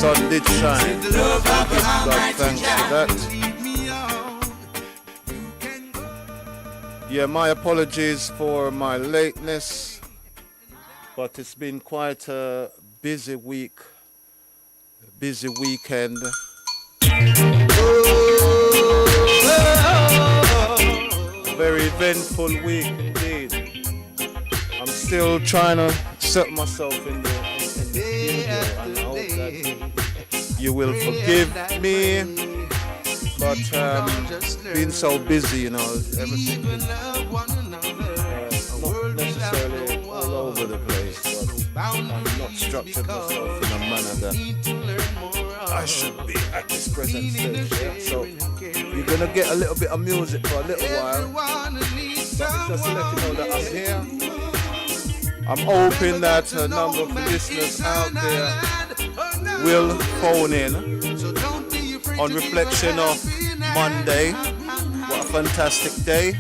Sun did shine. Give God thanks for that. Yeah, my apologies for my lateness, but it's been quite a busy week, busy weekend. Very eventful week indeed. I'm still trying to set myself in the studio, and I hope that you will forgive me. But being so busy, you know, everything is not necessarily all over the place, but I've not structured myself in a manner that I should be at this present stage. Yeah? So you're gonna get a little bit of music for a little while, but just to let you know that I'm here. I'm hoping that a number of listeners out there will phone in on reflection of Monday. What a fantastic day.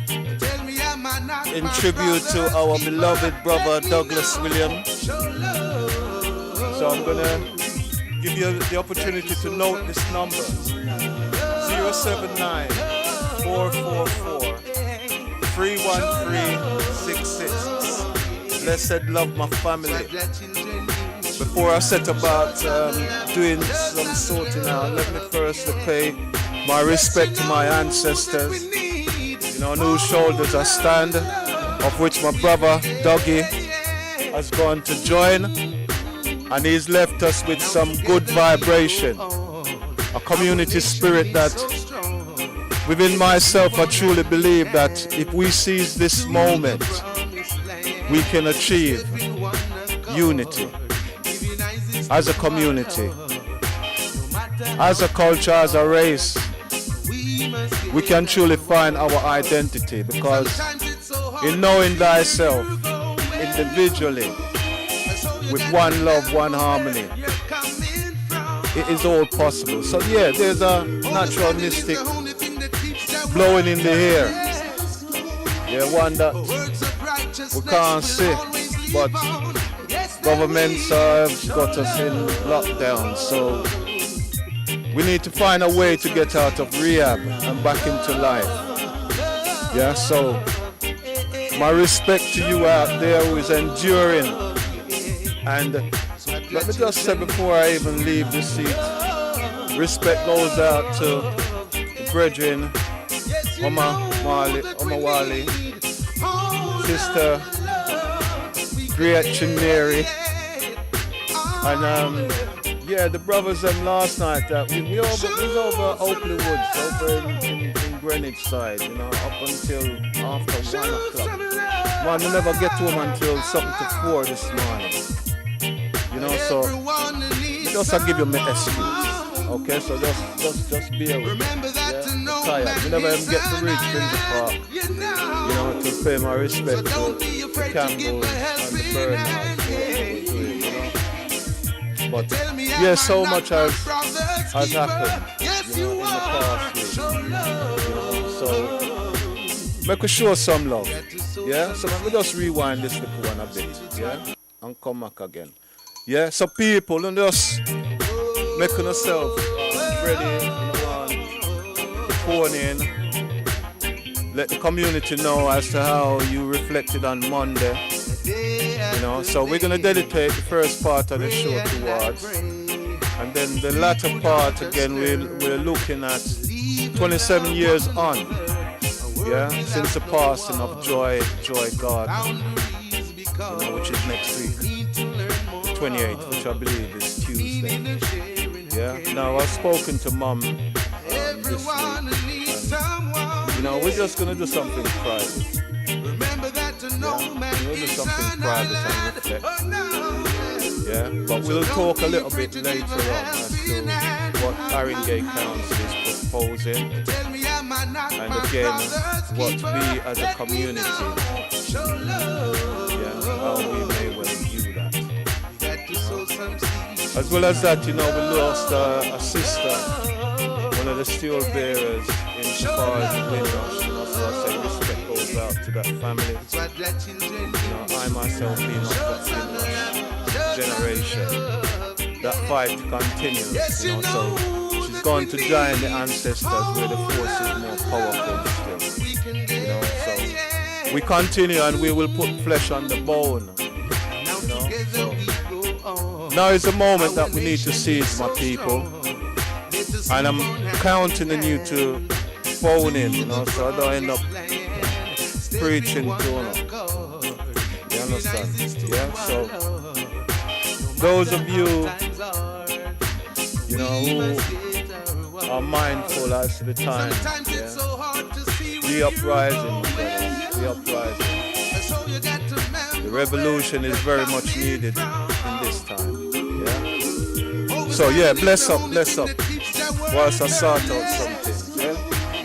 In tribute to our beloved brother Douglas Williams. So I'm going to give you the opportunity to note this number. 079 444 31366. Blessed love my family. Before I set about doing some sorting out, let me first pay my respect to my ancestors, you know, on whose shoulders I stand, of which my brother Dougie has gone to join, and he's left us with some good vibration, a community spirit that within myself I truly believe that if we seize this moment, we can achieve unity as a community, as a culture, as a race. We can truly find our identity, because in knowing thyself individually with one love, one harmony, it is all possible. So yeah, there's a natural mystic blowing in the air. Yeah, one that we can't see, but governments have got us in lockdown, so we need to find a way to get out of rehab and back into life. Yeah, so my respect to you out there who is enduring. And let me just say before I even leave the seat, respect goes out to the brethren, Oma Wali, Sister Gretchen Mary, and yeah, the brothers last night that we was over Oakley Woods, over in Greenwich side, you know, up until after 1 o'clock. Man, we never get home until something to 4 this morning. You know, so just give you my excuse. Okay, so just be aware. Yeah, tired. We never even get to reach Finsbury Park. You know, to pay my respect to the Campbells and the Bernards. But yeah, so much has happened, you know, in the past week. You know, so make us show some love. Yeah, so let me just rewind this little one a bit. Yeah, and come back again. Yeah, so people, and just making yourself ready, you know, phone in. Let the community know as to how you reflected on Monday. You know, so we're going to dedicate the first part of the show towards, and then the latter part again we're looking at 27 years on, yeah, since the passing of Joy God, you know, which is next week, the 28th, which I believe is Tuesday. Yeah, now I've spoken to Mum this week, and, you know, we're just going to do something private. We'll do something private and reflect. Yeah, but we'll talk a little bit later on as to what Haringey Council is proposing, and again what we as a community, yeah, how As well as that, we lost a sister, one of the steel bearers in Safari's and Windrush. So I say respect goes out to that family. I myself being of that Windrush generation, that fight continues. So she's gone to join the ancestors where the force is more powerful still. So we continue and we will put flesh on the bone. So now is the moment that we need to seize, my people. And I'm counting on you to phone in, so I don't end up preaching to you. You understand? Yeah, so those of you, who are mindful as to the time, be uprising, my brothers, be uprising. The revolution is very much needed in this time. Yeah. So bless up. Whilst I sort out something. Yeah.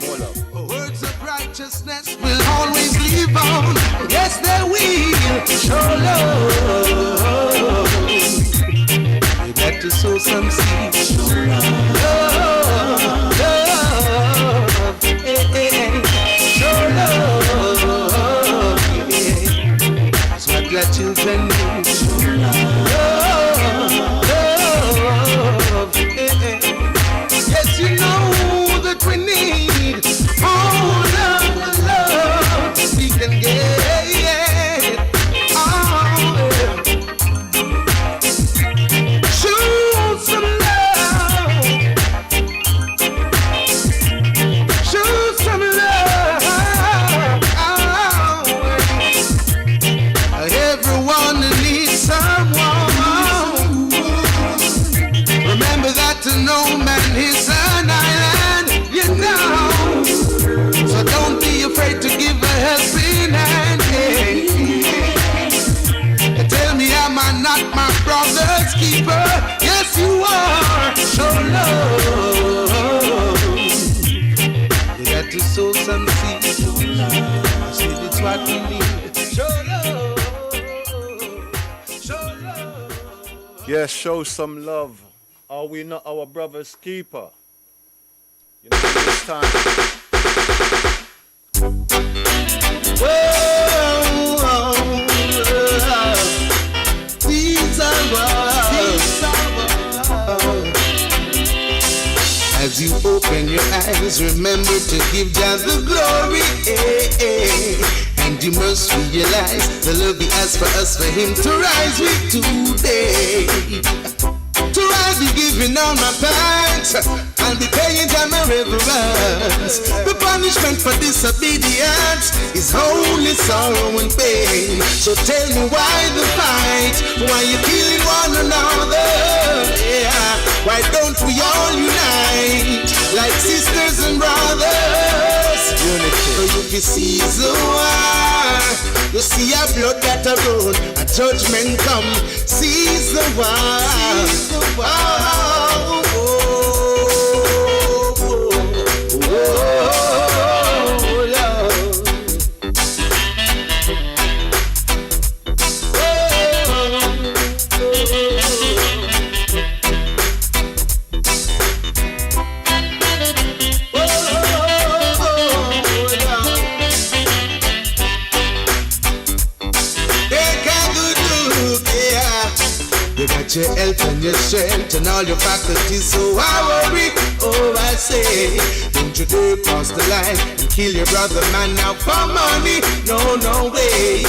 More love. Words of righteousness will always live on. Yes, they will. Show love. You got to sow some seeds. Love. Show love. That's what your children need. Yes, you know that we need all of the love we can get. Show some love. Show some love. Everyone needs someone. Remember that no man is an island, so don't be afraid to give a helping hand. Tell me, am I not my brother's keeper? Yes, you are. Show love. You got to sow some seeds. See, that's what we need. Show love. Show love. Yes, show some love. Are we not our brother's keeper? This time. As you open your eyes, remember to give God the glory. And you must realize the love He has for us, for Him to rise with today. To I be giving all my thanks, I'll be paying them my reverence. The punishment for disobedience is only sorrow and pain. So tell me why the fight? Why you killing one another? Yeah. Why don't we all unite like sisters and brothers? Unity. So you can see the war. You see a blood that a run, a judgment come. Seize the war. Oh, oh, oh, oh, oh, your health and your strength and all your faculties, so I worry. Oh, I say, don't you dare cross the line and kill your brother, man, now for money. No, no way.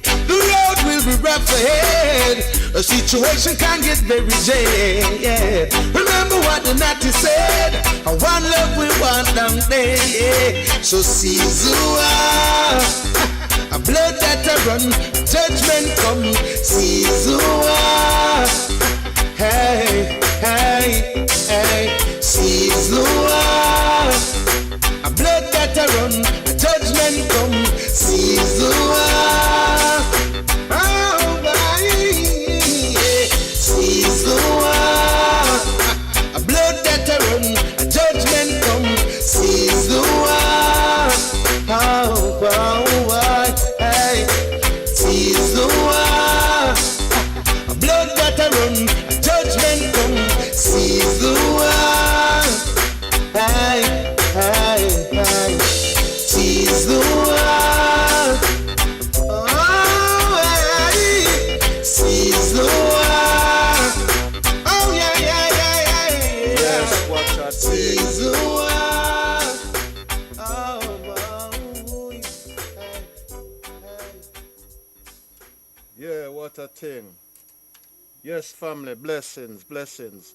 The road will be rough ahead. A situation can get very jaded. Remember what the Natty said, one love we want down there. So seize a blood that I run, judgment come, seize hey, hey, hey, seize a blood that I run, judgment come, seize seize a blood that I run, judgment come, seize a blood that I run, Yeah, what a thing. Yes, family, blessings, blessings.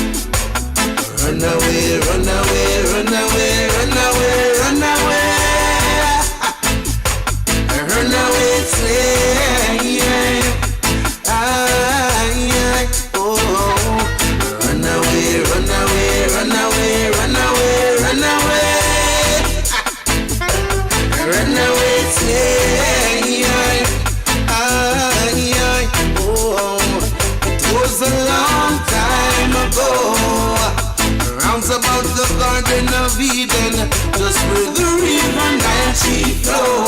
Run away, run away, run away, run away, run away. Run away, slave. Ay, oh. Run away, run away, run away, run away, run away. Run away, slave. Ay, oh. It was a long time ago. Rounds about the Garden of Eden, just where the river Nile she flow.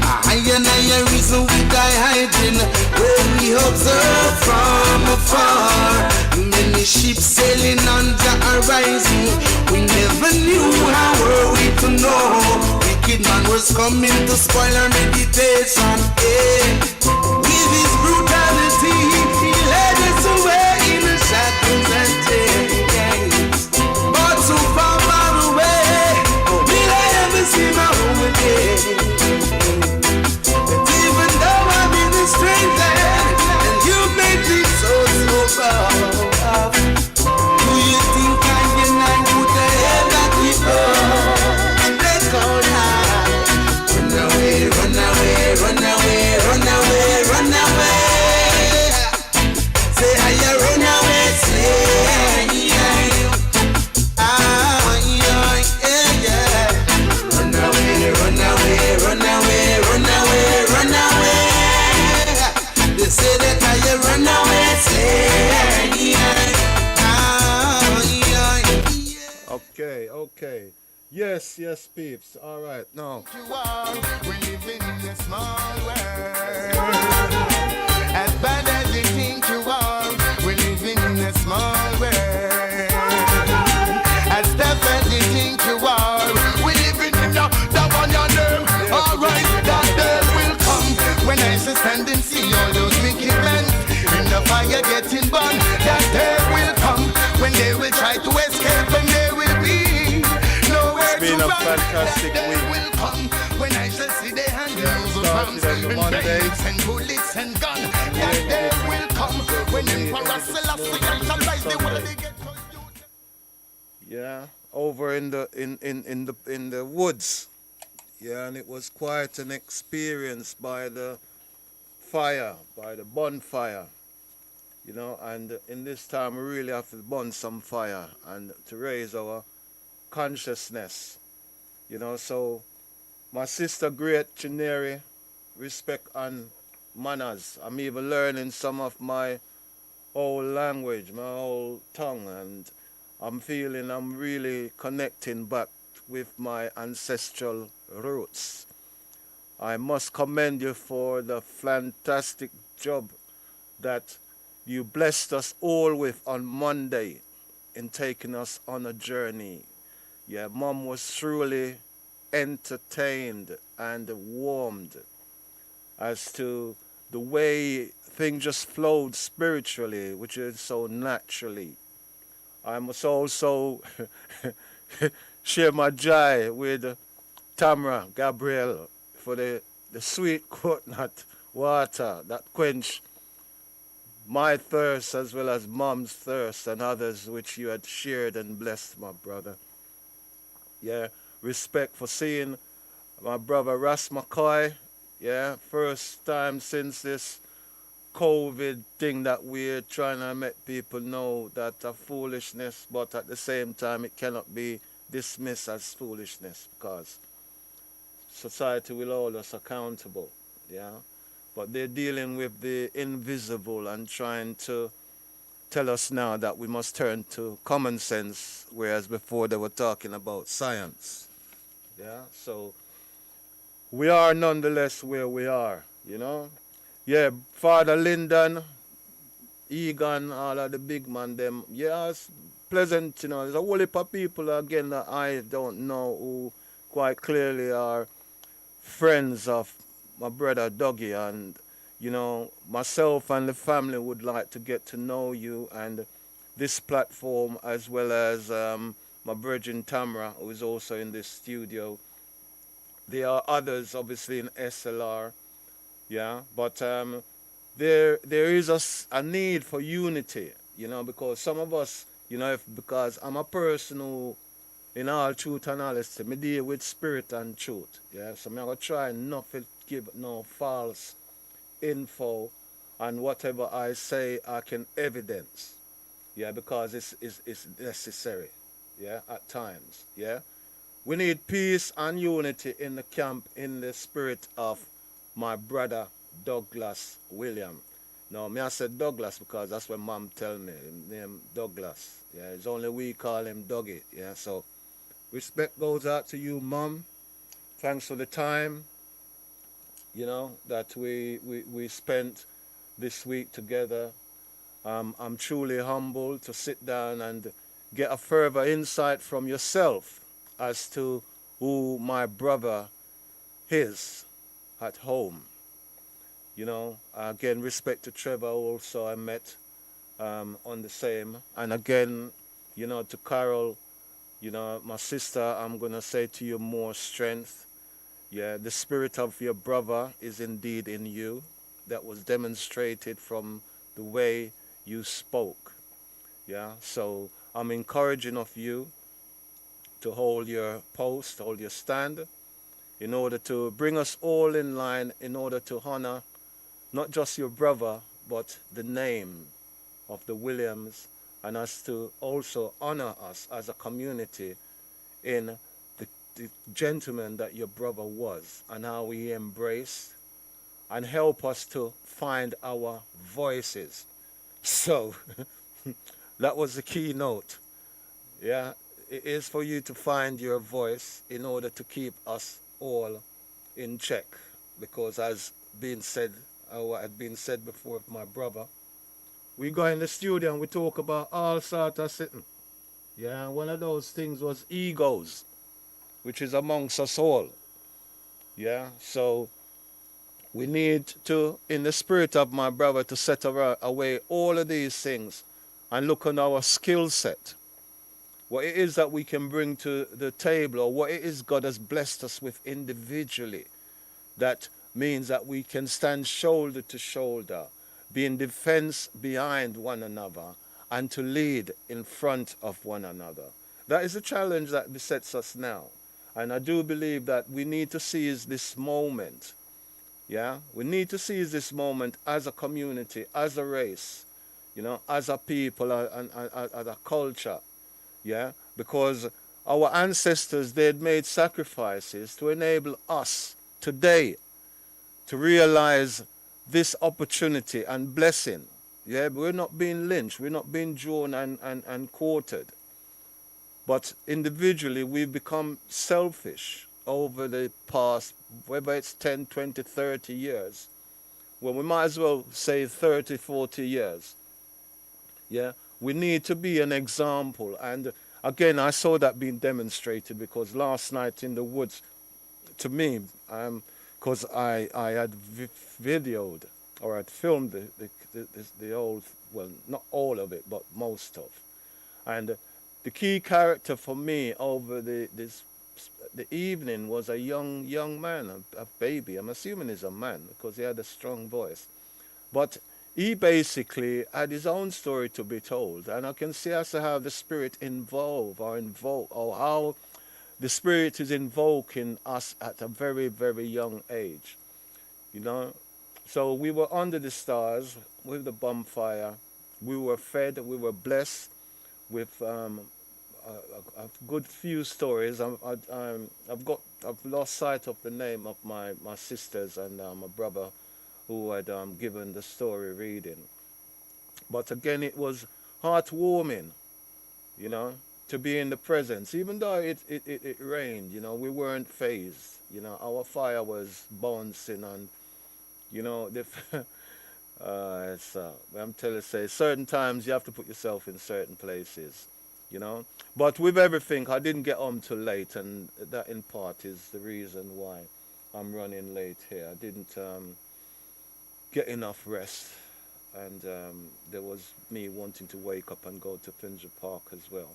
I and I reason we die hiding, where we observe from afar. Many ships sailing on the horizon, we never knew how were we to know. Wicked man was coming to spoil our meditation. With his brutality, he led us away in the shadows and chains. But so far, far away, will I ever see my home again? And even though I've been a stranger, and you made me so proud, do you think I would ever give up? Let's go now. Run away, run away, run away, run away, run away. Say how you run away, say yeah. Run away, run away, run away, run away, run away. They say that I run away, say Okay, okay. Yes, yes, peeps. All right, now. You are, we're living in a small world. As bad as you think you are, we're living in a small world. As tough as you think you are, we're living in the one your name. Alright, that day will come when I shall stand and see all those wicked men in the fire getting burned. That day will come when they will try to escape and they will be nowhere It's been to a run. fantastic That day week. will come when I shall see their handles started on the and Monday. bayonets and bullets and guns. That day will come when Emperor Selassie shall rise the world again. Yeah, over in the woods. Yeah, and it was quite an experience by the fire, by the bonfire. You know, and in this time we really have to burn some fire and to raise our consciousness. You know, so my sister great Chineri, respect and manners. I'm even learning some of my old language, my old tongue, and I'm feeling I'm really connecting back with my ancestral roots. I must commend you for the fantastic job that you blessed us all with on Monday in taking us on a journey. Yeah, Mom was truly entertained and warmed as to the way things just flowed spiritually, which is so naturally. I must also share my joy with Tamra Gabriel for the sweet coconut water that quench my thirst as well as Mom's thirst and others which you had shared and blessed, my brother. Yeah, respect for seeing my brother R.A.S.S McCoy. Yeah, first time since this COVID thing that we're trying to make people know that a foolishness, but at the same time it cannot be dismissed as foolishness because society will hold us accountable. Yeah, but they're dealing with the invisible and trying to tell us now that we must turn to common sense, whereas before they were talking about science. Yeah, so we are nonetheless where we are, you know. Yeah, Father Lyndon, Egan, all of the big man, them, yeah, it's pleasant, you know. There's a whole heap of people again that I don't know who quite clearly are friends of my brother Dougie, and myself and the family would like to get to know you and this platform, as well as my virgin Tamra, who is also in this studio. There are others, obviously, in SLR, yeah, but there is a need for unity, because some of us, because I'm a person who, in all truth and honesty, me deal with spirit and truth, yeah, so I'm going to try not to give no false info, and whatever I say I can evidence, yeah, because it's necessary, yeah, at times, yeah. We need peace and unity in the camp in the spirit of my brother Douglas William. Now, me I said Douglas because that's what mom tell me. His name Douglas. Yeah, it's only we call him Dougie. Yeah, so respect goes out to you, mom. Thanks for the time, that we spent this week together. I'm truly humbled to sit down and get a further insight from yourself as to who my brother is at home. Again, respect to Trevor also I met on the same. And again, to Carol, my sister, I'm going to say to you more strength. Yeah, the spirit of your brother is indeed in you. That was demonstrated from the way you spoke. Yeah, so I'm encouraging of you to hold your post, hold your stand, in order to bring us all in line, in order to honor not just your brother, but the name of the Williams, and us to also honor us as a community in the gentleman that your brother was, and how he embraced, and help us to find our voices. So that was the keynote. Yeah, it is for you to find your voice in order to keep us all in check. Because as been said, or what had been said before of my brother, we go in the studio and we talk about all sorts of sitting. Yeah, and one of those things was egos, which is amongst us all. Yeah, so we need to, in the spirit of my brother, to set away all of these things and look on our skill set, what it is that we can bring to the table, or what it is God has blessed us with individually. That means that we can stand shoulder to shoulder, be in defense behind one another, and to lead in front of one another. That is a challenge that besets us now. And I do believe that we need to seize this moment. Yeah, we need to seize this moment as a community, as a race, as a people, and as a culture. Yeah, because our ancestors, they had made sacrifices to enable us today to realize this opportunity and blessing. Yeah, we're not being lynched, we're not being drawn and quartered. But individually, we've become selfish over the past, whether it's 10, 20, 30 years. Well, we might as well say 30, 40 years. Yeah, we need to be an example. And again, I saw that being demonstrated because last night in the woods, to me, because I had videoed or had filmed the old, well, not all of it, but most of. And the key character for me over the evening was a young man, a baby. I'm assuming he's a man because he had a strong voice. But he basically had his own story to be told, and I can see as to how the spirit or how the spirit is invoking us at a very, very young age. You know, so we were under the stars with the bonfire. We were fed. We were blessed with a good few stories. I've lost sight of the name of my sisters and my brother who had given the story reading. But again, it was heartwarming, you know, to be in the presence. Even though it rained, we weren't phased. Our fire was bouncing and, the, I'm telling you, say, certain times you have to put yourself in certain places. But with everything, I didn't get home till late, and that in part is the reason why I'm running late here. I didn't get enough rest. And there was me wanting to wake up and go to Finsbury Park as well,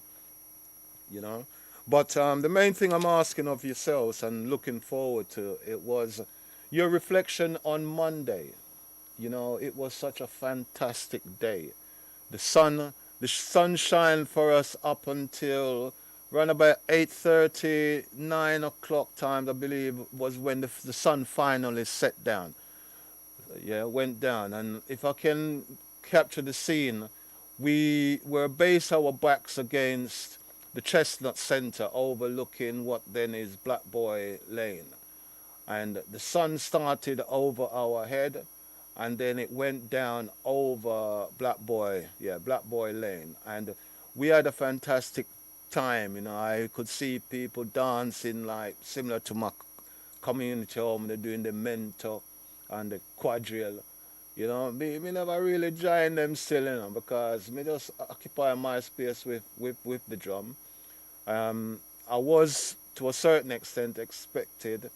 you know. But the main thing I'm asking of yourselves and looking forward to it was your reflection on Monday. You know, it was such a fantastic day. The sun, the sunshine for us up until around about 8:30, 9 o'clock times, I believe, was when the sun finally set down. Yeah, went down. And if I can capture the scene, we were based our backs against the Chestnut Center overlooking what then is Black Boy Lane. And the sun started over our head and then it went down over Black Boy Lane. And we had a fantastic time, you know. I could see people dancing like similar to my community home. They're doing the mento and the quadrille. You know, me never really join them still, you know, because me just occupy my space with the drum. I was to a certain extent expected.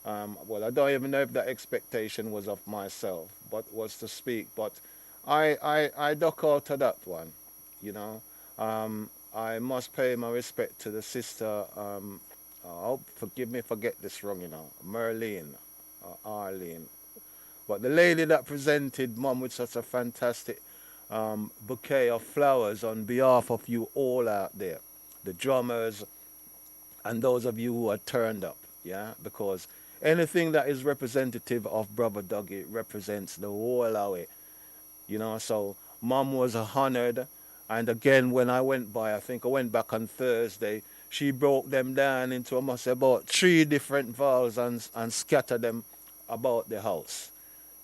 Well, I don't even know if that expectation was of myself, but was to speak. But I duck out of that one, you know. I must pay my respect to the sister. Oh, forgive me if I get this wrong, you know, Merlene, Arlene. But the lady that presented Mum with such a fantastic bouquet of flowers on behalf of you all out there, the drummers and those of you who are turned up, yeah, because anything that is representative of Brother Dougie represents the whole of it, you know. So Mum was honored, and again when I went by, I think I went back on Thursday. She broke them down into almost about three different valves and scattered them about the house.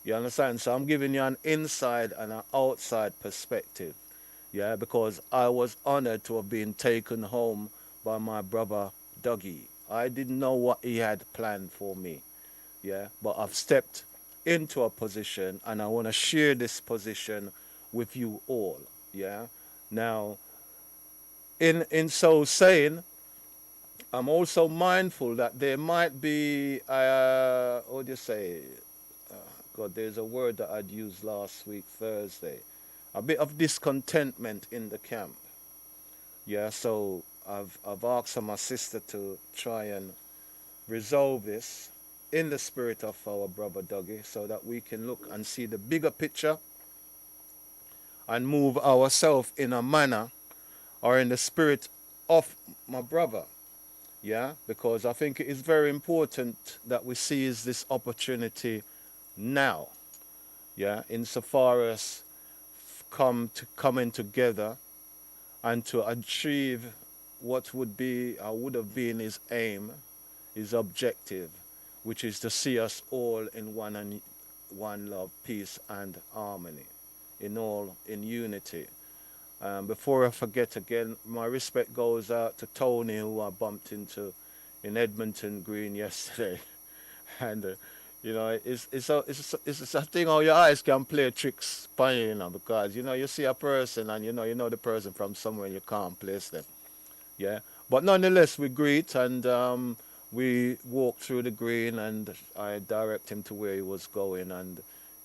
You understand? So I'm giving you an inside and an outside perspective. Yeah, because I was honored to have been taken home by my brother Dougie. I didn't know what he had planned for me. Yeah, but I've stepped into a position and I want to share this position with you all. Yeah. Now, in so saying, I'm also mindful that there might be, what do you say? God, there's a word that I'd used last week, Thursday. A bit of discontentment in the camp. Yeah, so I've asked my sister to try and resolve this in the spirit of our brother Dougie so that we can look and see the bigger picture and move ourselves in a manner or in the spirit of my brother. Yeah, because I think it is very important that we seize this opportunity now. Yeah, insofar as coming together and to achieve what would be or would have been his aim, his objective, which is to see us all in one love, peace and harmony, in unity. Before I forget again, my respect goes out to Tony, who I bumped into in Edmonton Green yesterday, and you know, it's a thing how your eyes can play tricks upon you, you know, because you know you see a person and you know the person from somewhere and you can't place them. Yeah, but nonetheless we greet and we walk through the green and I direct him to where he was going and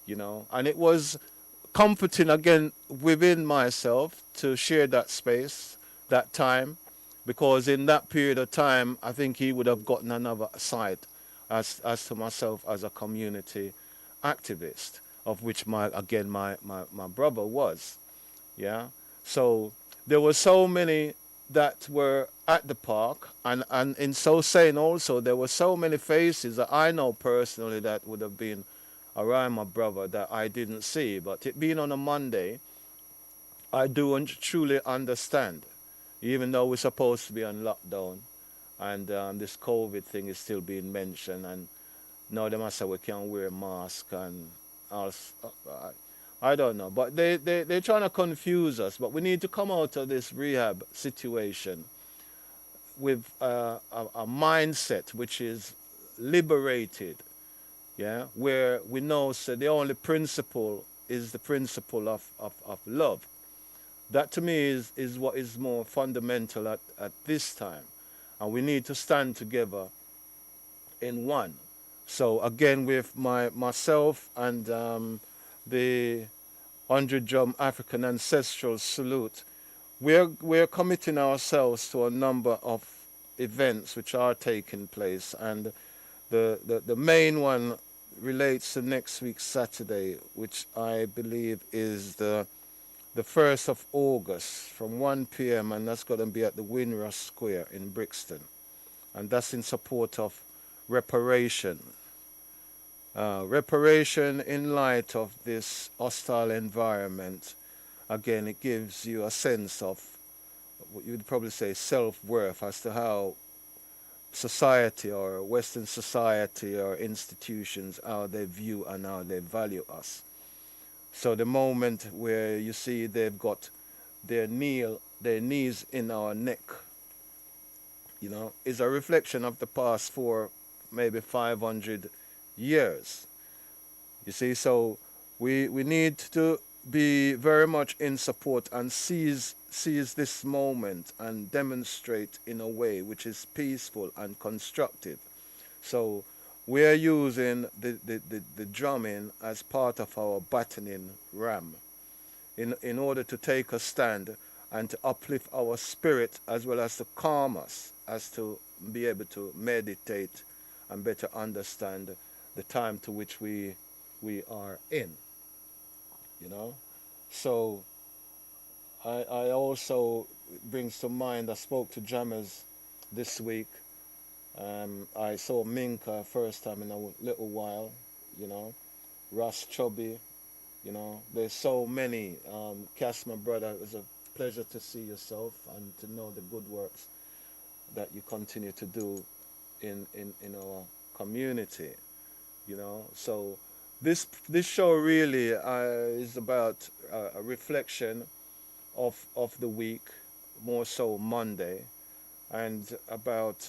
and it was comforting again within myself to share that space, that time, because in that period of time, I think he would have gotten another side as to myself as a community activist, of which my brother was. Yeah. So there were so many that were at the park, and in so saying also, there were so many faces that I know personally that would have been around my brother that I didn't see. But it being on a Monday, I do truly understand, even though we're supposed to be on lockdown, and this COVID thing is still being mentioned, and now they must say we can't wear a mask and all. I don't know, but they're trying to confuse us. But we need to come out of this rehab situation with a mindset which is liberated, yeah, where we know so the only principle is the principle of love. That to me is what is more fundamental at this time. And we need to stand together in one. So again, with myself and the 100 drum African ancestral salute, we're committing ourselves to a number of events which are taking place, and the main one relates to next week Saturday, which I believe is the 1st of August from 1 p.m. and that's going to be at the Windrush Square in Brixton, and that's in support of reparation. Reparation in light of this hostile environment. Again, it gives you a sense of what you'd probably say self-worth as to how society or Western society or institutions, how they view and how they value us. So the moment where you see they've got their knees in our neck, is a reflection of the past for maybe 500 years. You see, so we need to be very much in support and seize this moment and demonstrate in a way which is peaceful and constructive. So we are using the drumming as part of our battering ram in order to take a stand and to uplift our spirit as well as to calm us, as to be able to meditate and better understand the time to which we are in. So I also, it brings to mind, I spoke to jammers this week. I saw Minka first time in a little while, Russ Chubby, there's so many. Cass, my brother, it was a pleasure to see yourself and to know the good works that you continue to do in our community, So this show really is about a reflection of the week, more so Monday, and about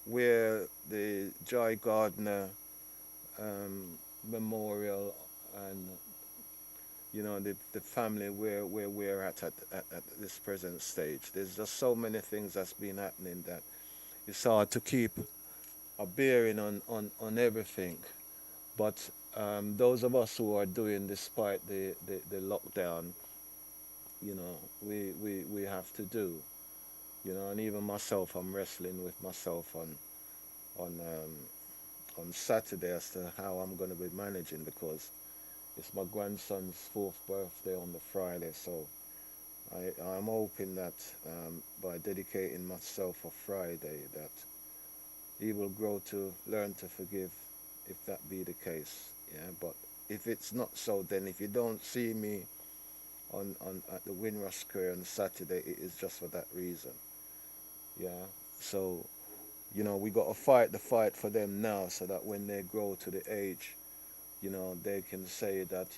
where the Joy Gardner memorial and the family where we're at this present stage. There's just so many things that's been happening that it's hard to keep a bearing on everything. But those of us who are doing despite the lockdown, we have to do. And even myself, I'm wrestling with myself on Saturday as to how I'm going to be managing, because it's my grandson's 4th birthday on the Friday. So I'm hoping that by dedicating myself for Friday, that he will grow to learn to forgive, if that be the case. But if it's not so, then if you don't see me on at the Windrush Square on Saturday, it is just for that reason. So we got to fight the fight for them now, so that when they grow to the age, they can say that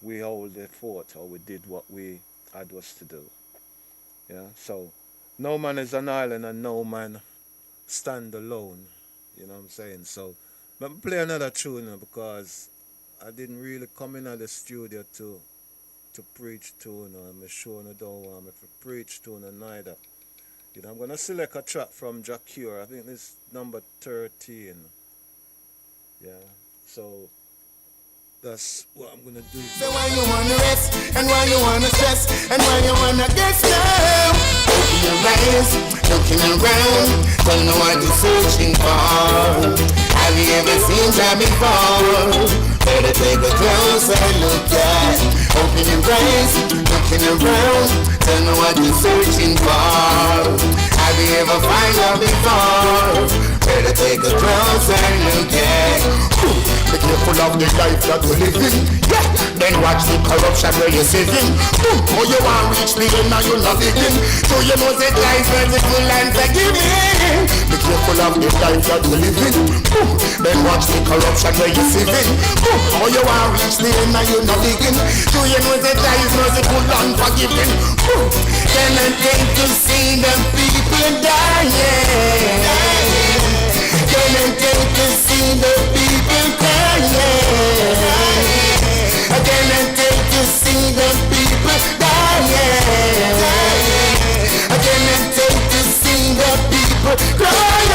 we hold the fort, or we did what we had was to do. So no man is an island and no man stand alone. You know what I'm saying? So let me play another tune because I didn't really come in at the studio to preach tune. I'm sure I don't want me to preach tune neither. I'm gonna select a track from Jacure. I think this number 13. So that's what I'm gonna do. So why you wanna rest, and why you wanna stress, and why you wanna get down? Open your eyes, looking around, don't know what you're searching for. Have you ever seen that before? Better take a closer look at. Open your eyes, looking around, tell me what you're searching for. Have you ever found out before? Better take a closer look at. Be careful of the life that you live in. Then watch the corruption where you're sitting. Oh, you want reach the end and you're not digging. So you know that life merciful and forgiving. Be careful of the life that you live in. Then watch the corruption where you're sitting. Oh, you want reach the end and you're not digging. So you know that life merciful and forgiving. Then I think to see the people dying. Then I think to see the people crying. Again and take to see the people dying. Again and take to see the people crying.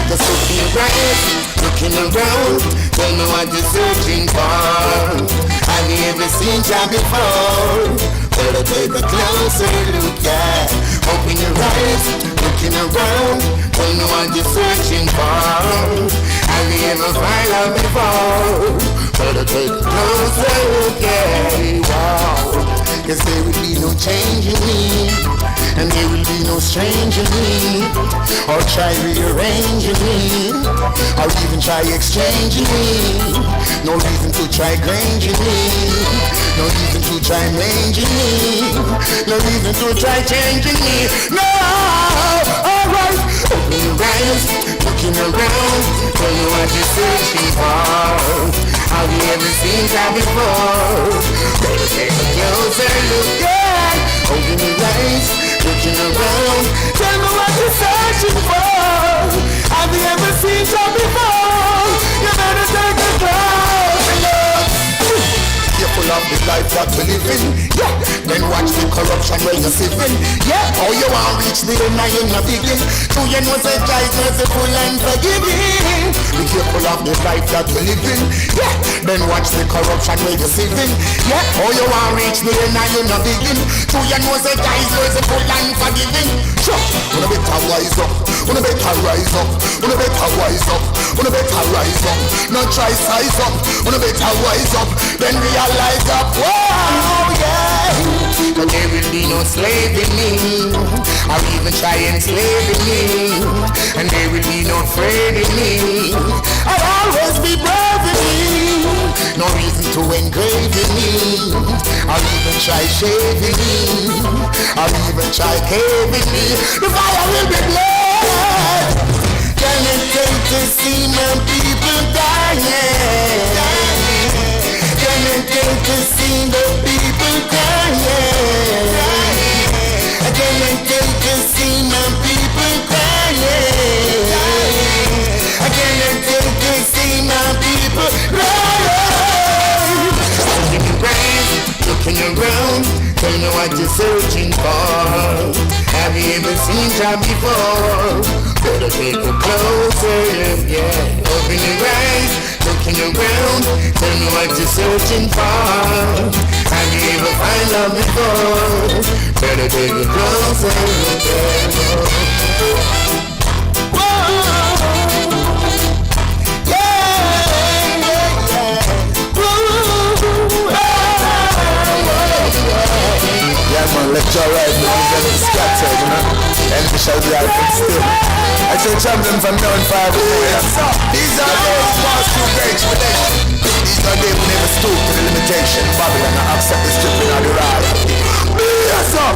Just looking right, looking around, tell me what you're searching for. Have you ever seen Jah before? Better take a closer look, yeah. Open your eyes, looking around, tell me what you're searching for. Have you ever found love before? Better take a closer look, yeah. Wow. Cause there will be no change in me, and there will be no strange in me, or try rearranging me, or even try exchanging me. No reason to try granging me, no reason to try ranging me, no reason to try changing me. No, alright. Open your eyes, looking around, tell me what you're searching for. Have you ever seen that before? Better take a closer look, yeah. Open your eyes, looking around, tell me what you're searching for. Have you ever seen that before? You better take a closer look. Careful of the life that we live in, yeah. Then watch the corruption where you're living, yeah. How you want reach the end and you're not begin. To you know say God is merciful and forgiving. Be careful of the life that we live in, yeah. Then watch the corruption where you're living, yeah. How you want reach the end and you're not begin. To you know say God is merciful and forgiving. Sure, wanna better wise up, wanna better rise up, wanna better wise up, wanna better rise up. Not try size up, wanna better wise up. Then realize up, wow, yeah. But there will be no slave in me, or even try enslaving me. And there will be no afraid in me, I'll always be brave in me. No reason to engrave in me, or even try shaving me, or even try caving me. The fire will be blazed. Can it take to see my people dying? Can it take to see the people crying? Can it take to see my people crying? Can it take to see my people crying? Open your eyes, looking around, tell me what you're searching for. Have you ever seen Jah before? Better take a closer look, yeah. Open your eyes, looking around, tell me what you're searching for. Have you ever found love before? Better take a closer look, yeah. Yeah, man, let your right now get scattered, you know. And we shall be out still. I say champion from down 5 years. These are days past through great tribulation. These are days we never stoop to the limitation. Babylon I accept the stripping of the rod. Yes, sir.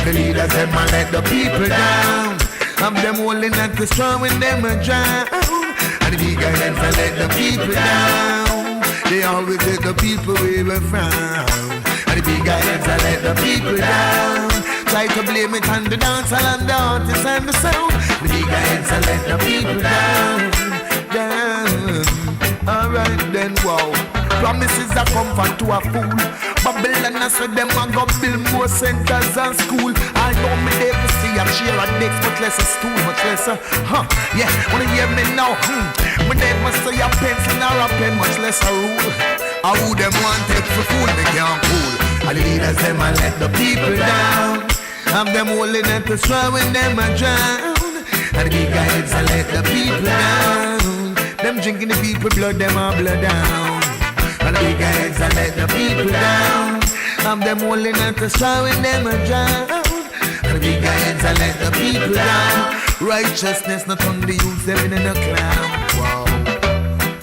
The leaders them man let the people down. I'm them holding at the straw when them a drown. And the big heads I let the people down. They always let the people we were frown. And the big heads I let the people down. Try to blame it on the dancer and the artists and the sound. The big heads I let the people down. Alright then, wow. promises a comfort to a fool. Babylon I said them a go build more centers and school. I know me they will see a chair and next, much less a stool, much less a yeah. Wanna hear me now? Me never say a pencil nor a pen, much less a rule. I who them want take for fool, they can't fool. And the leaders them a let the people down. Have them holding them to try when them a drown. And the big guys a let the people down. Them drinking the people blood, them a blood down. And the big guys a let the people down. Have them holding them to try when them a drown. And the big guys a let the people down. Righteousness not on the youth, them in a clown. Wow.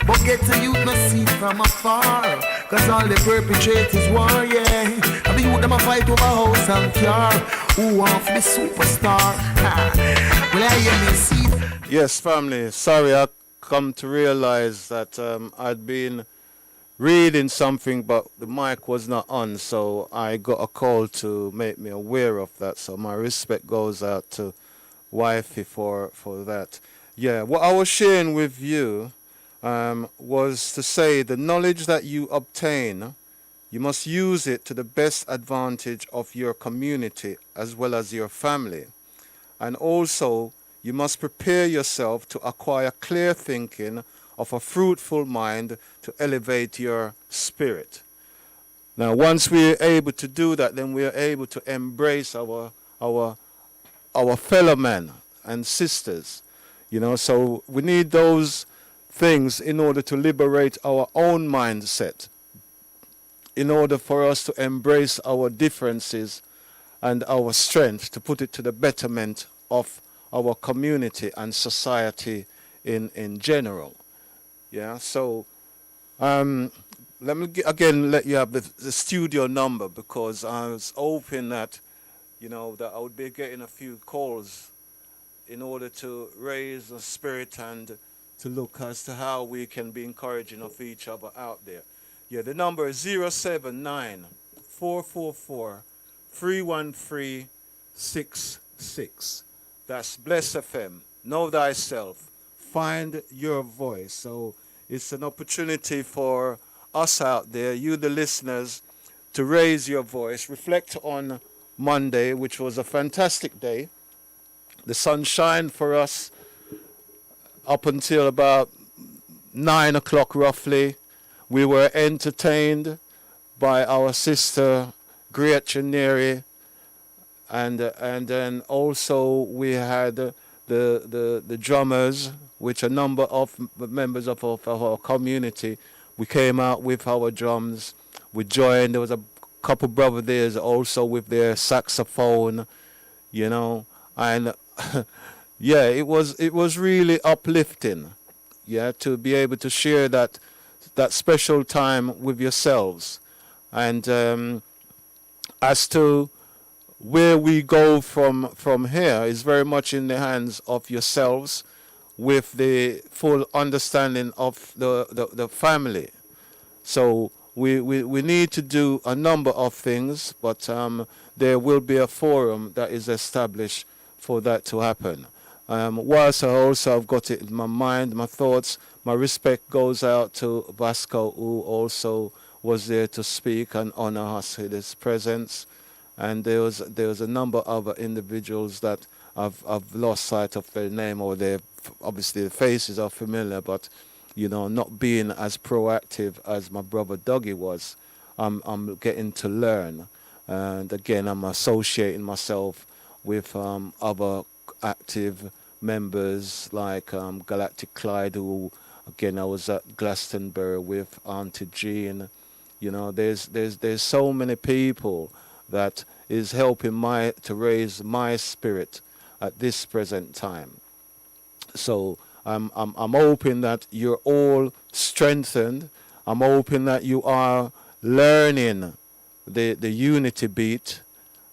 But get to youth not see from afar. Cause all the perpetrators war, yeah. And the youth them a fight over house and car. Who off the superstar? Well, I hear me see. Yes, family. Sorry, I come to realize that I'd been reading something, but the mic was not on, so I got a call to make me aware of that. So my respect goes out to Wifey for that. Yeah, what I was sharing with you was to say the knowledge that you obtain, you must use it to the best advantage of your community as well as your family. And also, you must prepare yourself to acquire clear thinking of a fruitful mind to elevate your spirit. Now, once we're able to do that, then we are able to embrace our fellow men and sisters. You know, so we need those things in order to liberate our own mindset, in order for us to embrace our differences and our strength, to put it to the betterment of our community and society in general. Yeah, so let me again let you have the studio number, because I was hoping that, you know, that I would be getting a few calls in order to raise the spirit and to look as to how we can be encouraging of each other out there. Yeah, the number is 079 444 31366. That's Bless FM. Know thyself. Find your voice. So it's an opportunity for us out there, you the listeners, to raise your voice. Reflect on Monday, which was a fantastic day. The sun shined for us up until about 9 o'clock roughly. We were entertained by our sister Gretchen Neri, and then also we had the drummers, which a number of members of our community. We came out with our drums. We joined. There was a couple brother there also with their saxophone, you know, and yeah, it was really uplifting, yeah, to be able to share that special time with yourselves. And as to where we go from here is very much in the hands of yourselves, with the full understanding of the family. So we need to do a number of things, but there will be a forum that is established for that to happen. Whilst I also have got it in my mind, my thoughts, my respect goes out to Vasco, who also was there to speak and honor us with his presence. And there was a number of other individuals that I've lost sight of their name, or their obviously the faces are familiar, but you know, not being as proactive as my brother Dougie was. I'm getting to learn, and again I'm associating myself with other active members like Galactic Clyde, who again I was at Glastonbury with Auntie Jean. You know, there's so many people that is helping to raise my spirit at this present time. So I'm hoping that you're all strengthened. I'm hoping that you are learning the unity beat.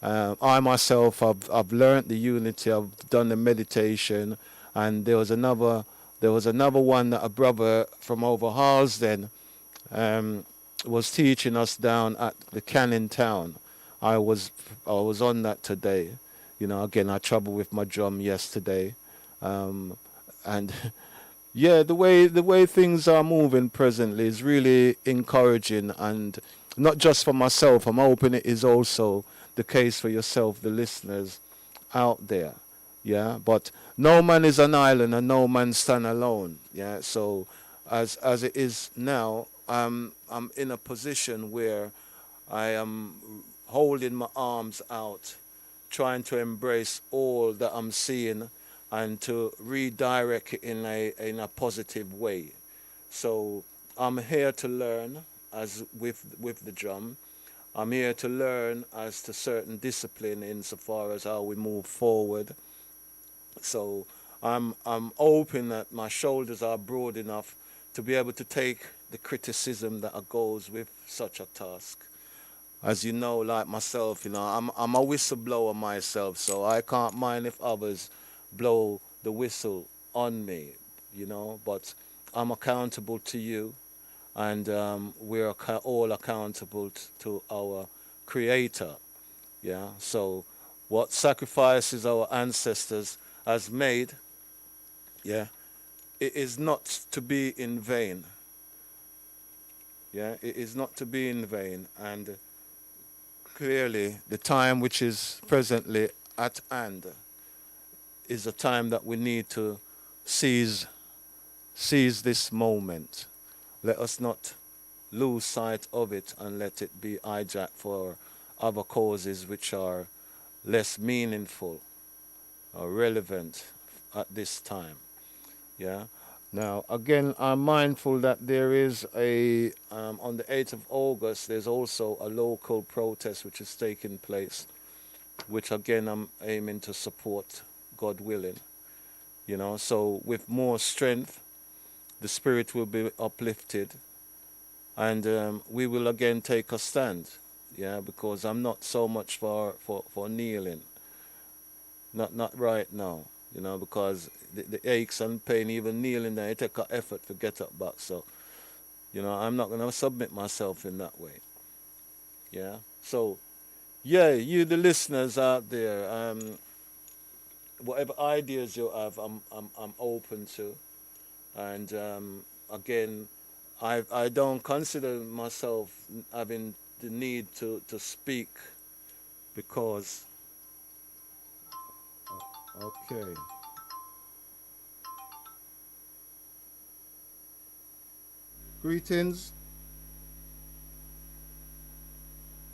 I myself I've learned the unity. I've done the meditation, and there was another one that a brother from over Harlesden was teaching us down at the Canning Town. I was on that today. You know, again I traveled with my drum yesterday, and Yeah, the way things are moving presently is really encouraging, and not just for myself. I'm hoping it is also the case for yourself, the listeners out there. Yeah, but no man is an island and no man stand alone. Yeah, so as it is now, I'm in a position where I am holding my arms out, trying to embrace all that I'm seeing and to redirect it in a positive way. So I'm here to learn as with the drum. I'm here to learn as to certain discipline insofar as how we move forward. So I'm hoping that my shoulders are broad enough to be able to take the criticism that goes with such a task. As you know, like myself, I'm a whistleblower myself, so I can't mind if others blow the whistle on me, but I'm accountable to you, and we're all accountable to our Creator. Yeah. So, what sacrifices our ancestors has made, yeah, it is not to be in vain. Yeah, it is not to be in vain, and clearly the time which is presently at hand is a time that we need to seize seize this moment. Let us not lose sight of it and let it be hijacked for other causes which are less meaningful or relevant at this time. Yeah. Now, again, I'm mindful that there is on the 8th of August, there's also a local protest which is taking place, which again I'm aiming to support, God willing. So with more strength, the spirit will be uplifted, and we will again take a stand. Yeah, because I'm not so much for kneeling, not right now. Because the aches and pain, even kneeling there, it take an effort to get up back. So I'm not gonna submit myself in that way. Yeah. So yeah, you the listeners out there, whatever ideas you have, I'm open to. And again, I don't consider myself having the need to speak because okay. Greetings.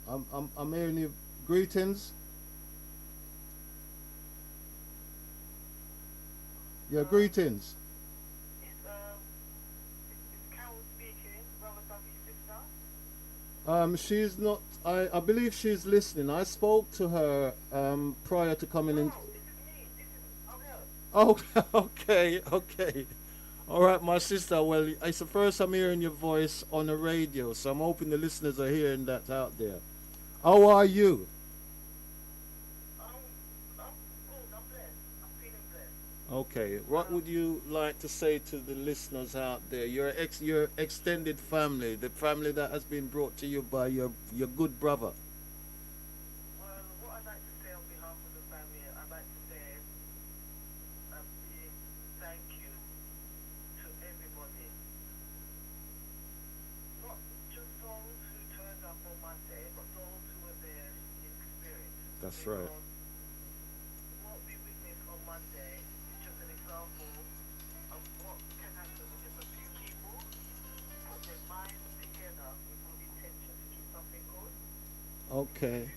I'm hearing you. Greetings. Yeah, greetings. She's not. I believe she's listening. I spoke to her prior to coming in. Oh, okay, okay. All right, my sister. Well, it's the first I'm hearing your voice on the radio, so I'm hoping the listeners are hearing that out there. How are you? Okay. What would you like to say to the listeners out there? Your extended family, the family that has been brought to you by your good brother. That's right. Okay.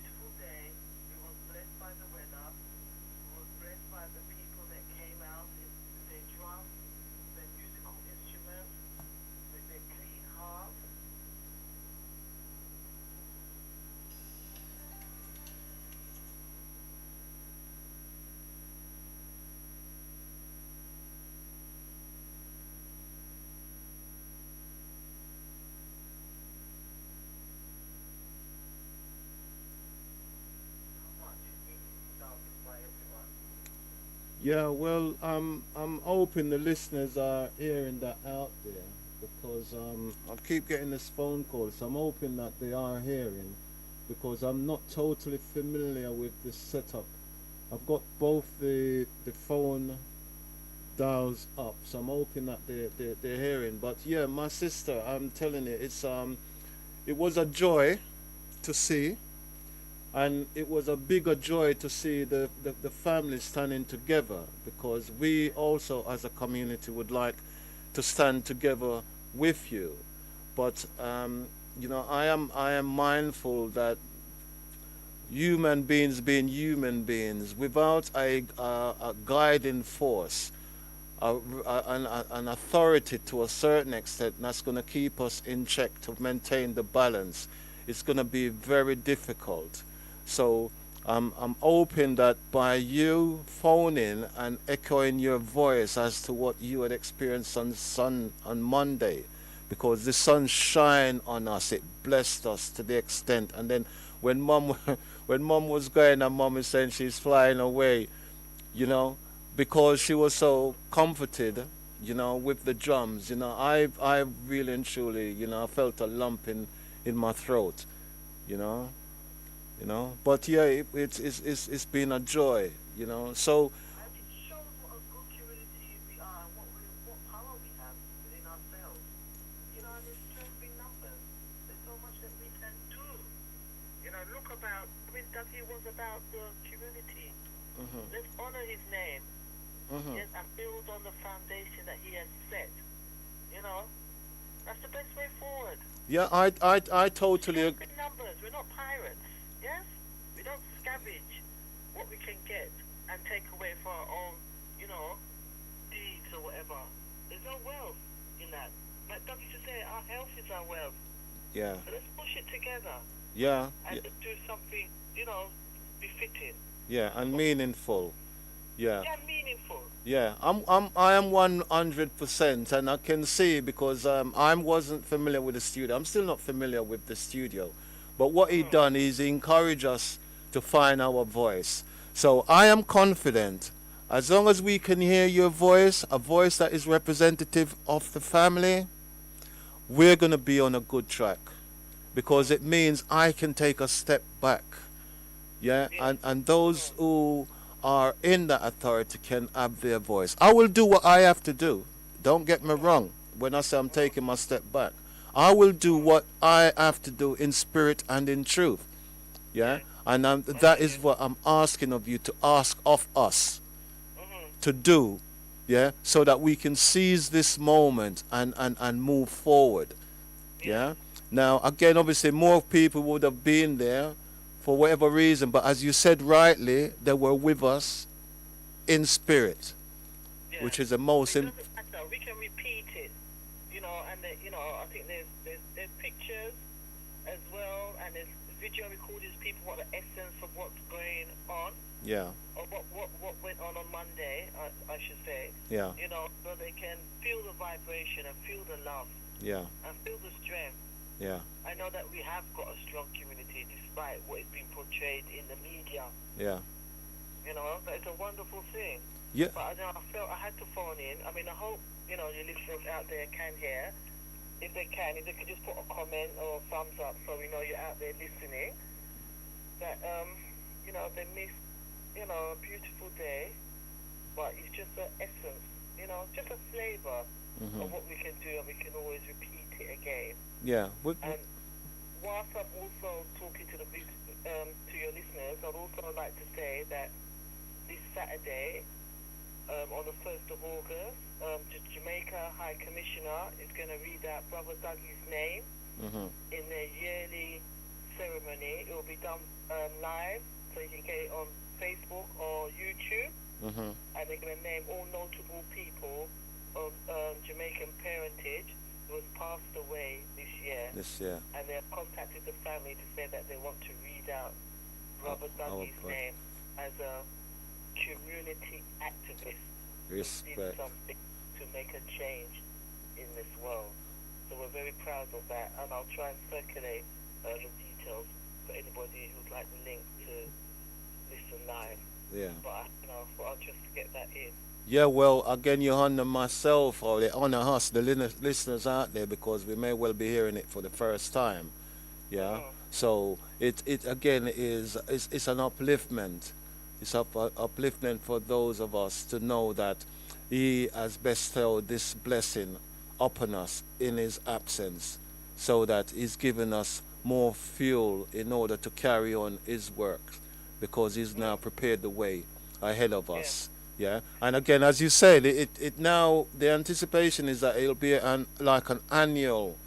Yeah, well, I'm hoping the listeners are hearing that out there because I keep getting this phone call, so I'm hoping that they are hearing because I'm not totally familiar with this setup. I've got both the phone dials up. So I'm hoping that they're hearing. But yeah, my sister, I'm telling you, it was a joy to see, and it was a bigger joy to see the family standing together, because we also as a community would like to stand together with you. But I am mindful that human beings being human beings, without a guiding force, an authority to a certain extent that's going to keep us in check to maintain the balance, it's going to be very difficult. So I'm hoping that by you phoning and echoing your voice as to what you had experienced on Monday, because the sun shine on us, it blessed us to the extent. And then when mom when mom was going and mom is saying she's flying away, you know, because she was so comforted, with the drums. I really and truly, I felt a lump in my throat, you know, But yeah, it's been a joy, So And it shows what a good community we are and what power we have within ourselves. And there's strength in numbers. There's so much that we can do. Look about, Dougie was about the community. Let's honor his name. Yes, and build on the foundation that he has set. You know, that's the best way forward. yeah, I totally Strength in numbers. We're not pirates. Yes? We don't scavenge what we can get and take away for our own, deeds or whatever. There's no wealth in that. Like Doug used to say, our health is our wealth. yeah, So let's push it together yeah, and yeah, just do something, befitting. yeah, and meaningful. Yeah. Yeah, meaningful. Yeah, I am 100%, and I can see, because I wasn't familiar with the studio. I'm still not familiar with the studio, but what he done is he encouraged us to find our voice. So I am confident, as long as we can hear your voice, a voice that is representative of the family, we're gonna be on a good track, because it means I can take a step back. Yeah, and those who are in that authority can have their voice. I will do what I have to do. Don't get me wrong. When I say I'm taking my step back, I will do what I have to do in spirit and in truth. Yeah, and that is what I'm asking of you to ask of us to do. Yeah, so that we can seize this moment and move forward. Yeah. Now, again, obviously, more people would have been there for whatever reason, but as you said rightly, they were with us in spirit, Yeah. which is the most It doesn't matter. We can repeat it, and I think there's pictures as well, and there's video recordings. People want the essence of what's going on, yeah, or what went on Monday, I should say. yeah, So they can feel the vibration and feel the love yeah, and feel the strength. yeah, I know that we have got a strong community despite what is being portrayed in the media. yeah, But it's a wonderful thing. yeah, But I felt I had to phone in. I mean, I hope, your listeners out there can hear. If they could just put a comment or a thumbs up so we know you're out there listening. That, they missed, a beautiful day, but it's just an essence, just a flavor of what we can do, and we can always repeat it again. yeah. And whilst I'm also talking to to your listeners, I'd also like to say that this Saturday, on the 1st of August, the Jamaica High Commissioner is going to read out Brother Dougie's name in their yearly ceremony. It will be done live, so you can get it on Facebook or YouTube. And they're going to name all notable people of Jamaican parentage who has passed away this year. And they've contacted the family to say that they want to read out Robert Dougie's name as a community activist who did something to make a change in this world. So we're very proud of that, and I'll try and circulate the details for anybody who'd like the link to listen live. Yeah. But I'll just get that in. Yeah, well, again, you honor myself, or they honor us, the listeners out there, because we may well be hearing it for the first time. Yeah. So it again it's an upliftment. It's upliftment for those of us to know that He has bestowed this blessing upon us in his absence, so that he's given us more fuel in order to carry on his work, because he's now prepared the way ahead of Yeah. us. Yeah, and again, as you said, it now the anticipation is that it'll be like an annual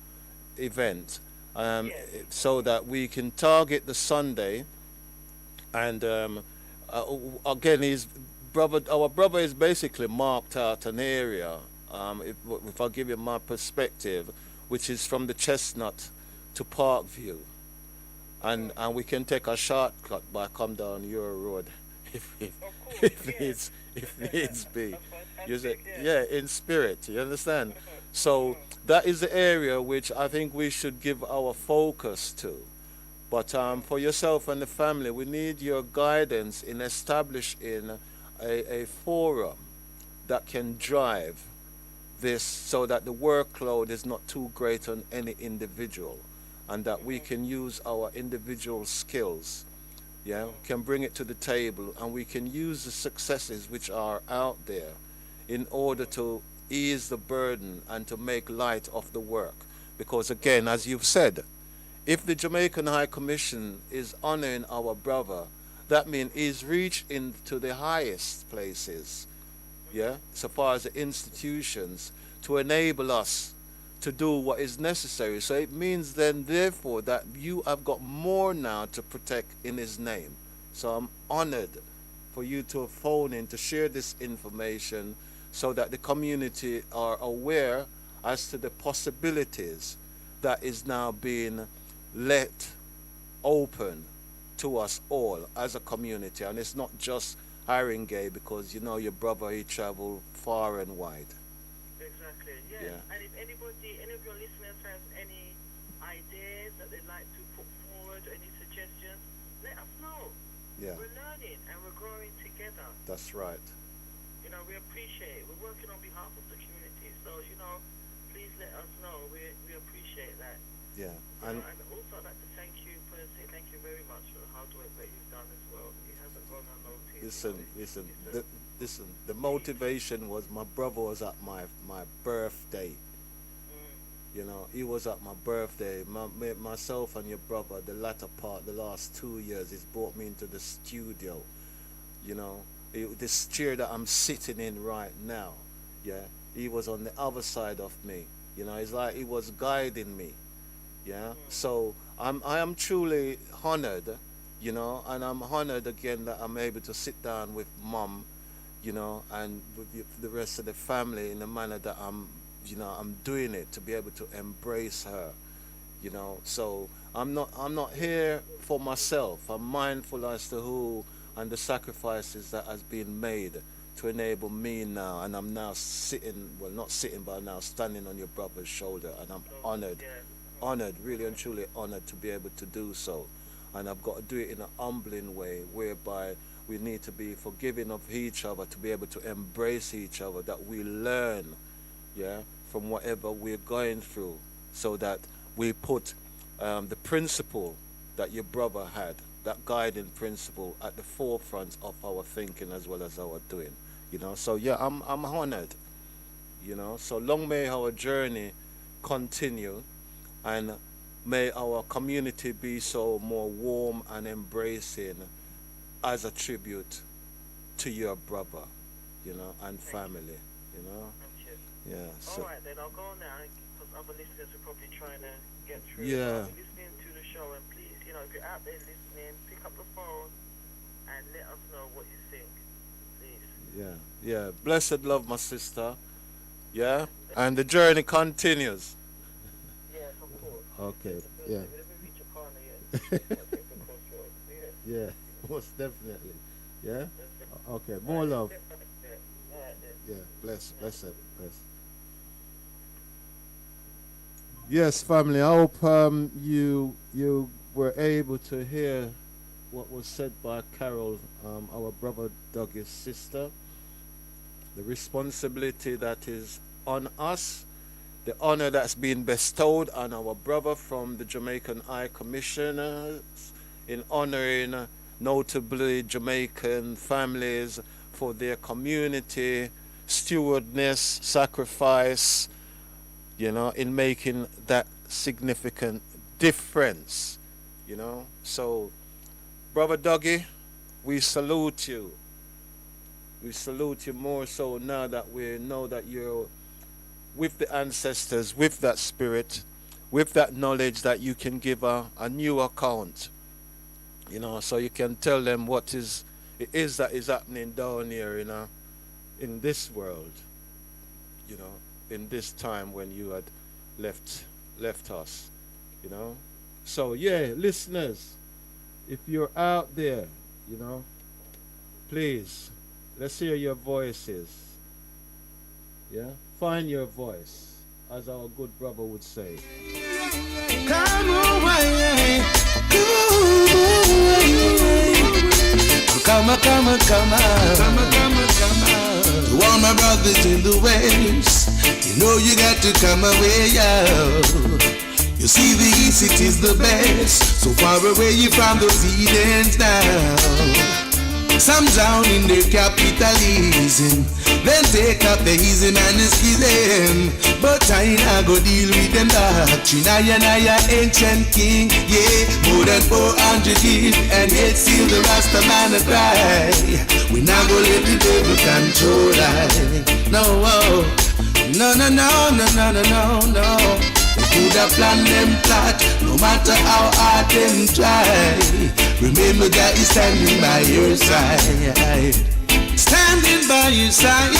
event, Yes. so that we can target the Sunday. And again, our brother is basically marked out an area. If I give you my perspective, which is from the Chestnut to Parkview, and we can take a shortcut by come down your road, if Of course. if Yes. needs be. That's You say, fantastic. Yes. yeah, in spirit. You understand? So Mm. that is the area which I think we should give our focus to. But for yourself and the family, we need your guidance in establishing a forum that can drive this, so that the workload is not too great on any individual, and that we can use our individual skills, yeah, can bring it to the table, and we can use the successes which are out there in order to ease the burden and to make light of the work. Because again, as you've said, if the Jamaican High Commission is honoring our brother, that means he's reached into the highest places, yeah, so far as the institutions, to enable us to do what is necessary. So it means then, therefore, that you have got more now to protect in his name. So I'm honored for you to phone in to share this information, so that the community are aware as to the possibilities that is now being let open to us all as a community. And it's not just hiring gay, because you know your brother, he traveled far and wide. Exactly. Yes. Yeah. And if anybody, any of your listeners has any ideas that they'd like to put forward, any suggestions, let us know. Yeah, We're learning and we're growing together. that's right. You know, we appreciate it. We're working on behalf of the community. So, you know, please let us know. We appreciate that. Yeah, You and know, and also I'd like to thank you personally. Thank you very much for the hard work that you've done as well. It hasn't gone unnoticed. listen, listen, It's the, listen. The motivation was my brother was at my birthday. You know, he was at my birthday. Myself and your brother, the latter part, the last 2 years, he's brought me into the studio. You know, this chair that I'm sitting in right now, yeah, he was on the other side of me. You know, it's like he was guiding me. Yeah, so I am truly honored, you know, and I'm honored again that I'm able to sit down with mom, you know, and with the rest of the family in the manner that I'm doing it, to be able to embrace her, you know. So I'm not here for myself. I'm mindful as to who and the sacrifices that has been made to enable me now, and I'm now sitting, well, not sitting, but I'm now standing on your brother's shoulder, and I'm honored, yeah. honored, really and truly honored to be able to do so. And I've got to do it in a humbling way, whereby we need to be forgiving of each other, to be able to embrace each other, that we learn, yeah, from whatever we're going through, so that we put the principle that your brother had, that guiding principle, at the forefront of our thinking as well as our doing. You know, so yeah, I'm honored. You know, so long may our journey continue, and may our community be so more warm and embracing, as a tribute to your brother, you know, and family. You know, Thank you. yeah. All So right, then I'll go now because other listeners are probably trying to get through. yeah, So listening to the show, and please, you know, if you're out there listening, pick up the phone and let us know what you think, please. yeah, yeah. Blessed love, my sister. Yeah, and the journey continues. Yes, of course. Okay. It's a Yeah. Thursday. We haven't reached a corner yet. I'll take the crossroads. Yeah. Yeah. Most definitely. Yeah. That's it. Okay. All More right, love. yeah. All right, then. Yeah. Bless. Yes, family. I hope you were able to hear what was said by Carol, our brother Doug's sister. The responsibility that is on us, the honor that's been bestowed on our brother from the Jamaican High Commissioners in honoring notably Jamaican families for their community stewardness, sacrifice, in making that significant difference, So, Brother Dougie, we salute you. We salute you more so now that we know that you're with the ancestors, with that spirit, with that knowledge that you can give a new account, so you can tell them it is that is happening down here, in this world, in this time when you had left us, So yeah, listeners, if you're out there, please, let's hear your voices. Yeah? Find your voice, as our good brother would say. Come away. Come on. To all my brothers in the West, you got to come away, yo. You see the East, it is the best. So far away you from those heathens now. Some drown in their capitalism, then take up the easy man and schism. But I not go deal with them doctrine. I ancient king, yeah, more than 400 years, and yet still the Rasta man a cry. We not go let the devil control I. No. They could have planned them plot, no matter how hard them try. Remember that he's standing by your side. Standing by your side.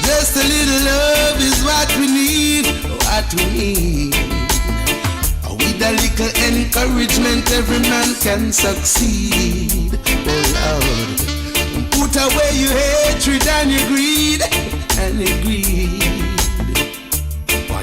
Just a little love is what we need. With a little encouragement, every man can succeed. Oh Lord, put away your hatred and your greed.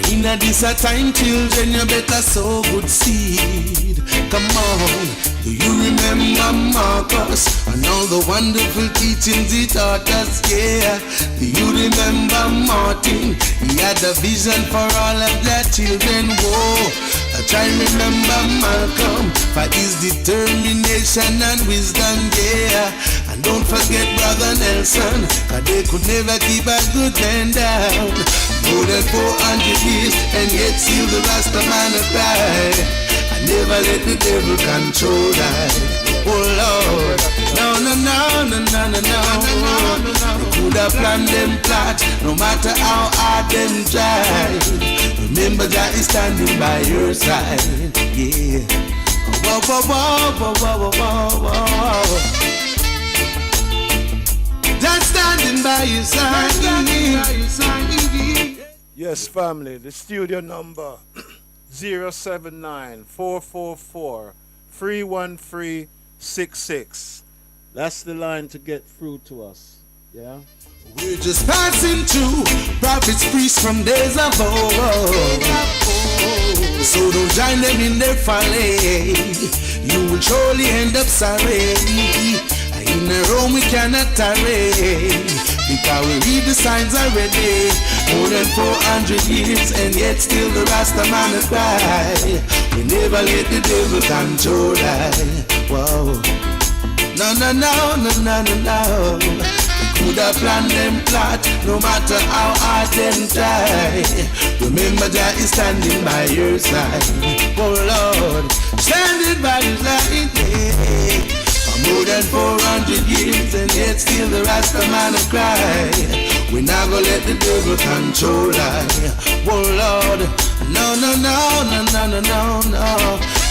In this a time, children, you better sow good seed. Come on, do you remember Marcus and all the wonderful teachings he taught us? Yeah, do you remember Martin? He had a vision for all of their children. Whoa, I try remember Malcolm for his determination and wisdom. Yeah, and don't forget Brother Nelson, cause they could never keep a good man down. More than 400 years, and yet still the Rasta man a cry. I never let the devil control I. Oh Lord, no. They could have planned them plot, no matter how hard them try. Remember that he's standing by your side. Yeah. Whoa. Just standing by your side. Yes, family, the studio number 079-444-31366. That's the line to get through to us. Yeah? We're just passing through prophets, priests from days of old. So don't join them in their folly. You will surely end up sorry. In a room we cannot tarry, because we read the signs already. More than 400 years, and yet still the Rasta man a cry. We never let the devil control I. Whoa. No. We could have planned them plot, no matter how hard them try. Remember that he's standing by your side. Oh Lord, standing by your side. Yeah. More than 400 years, and yet still the Rasta man a cry. We not gonna let the devil control I. Oh Lord, no.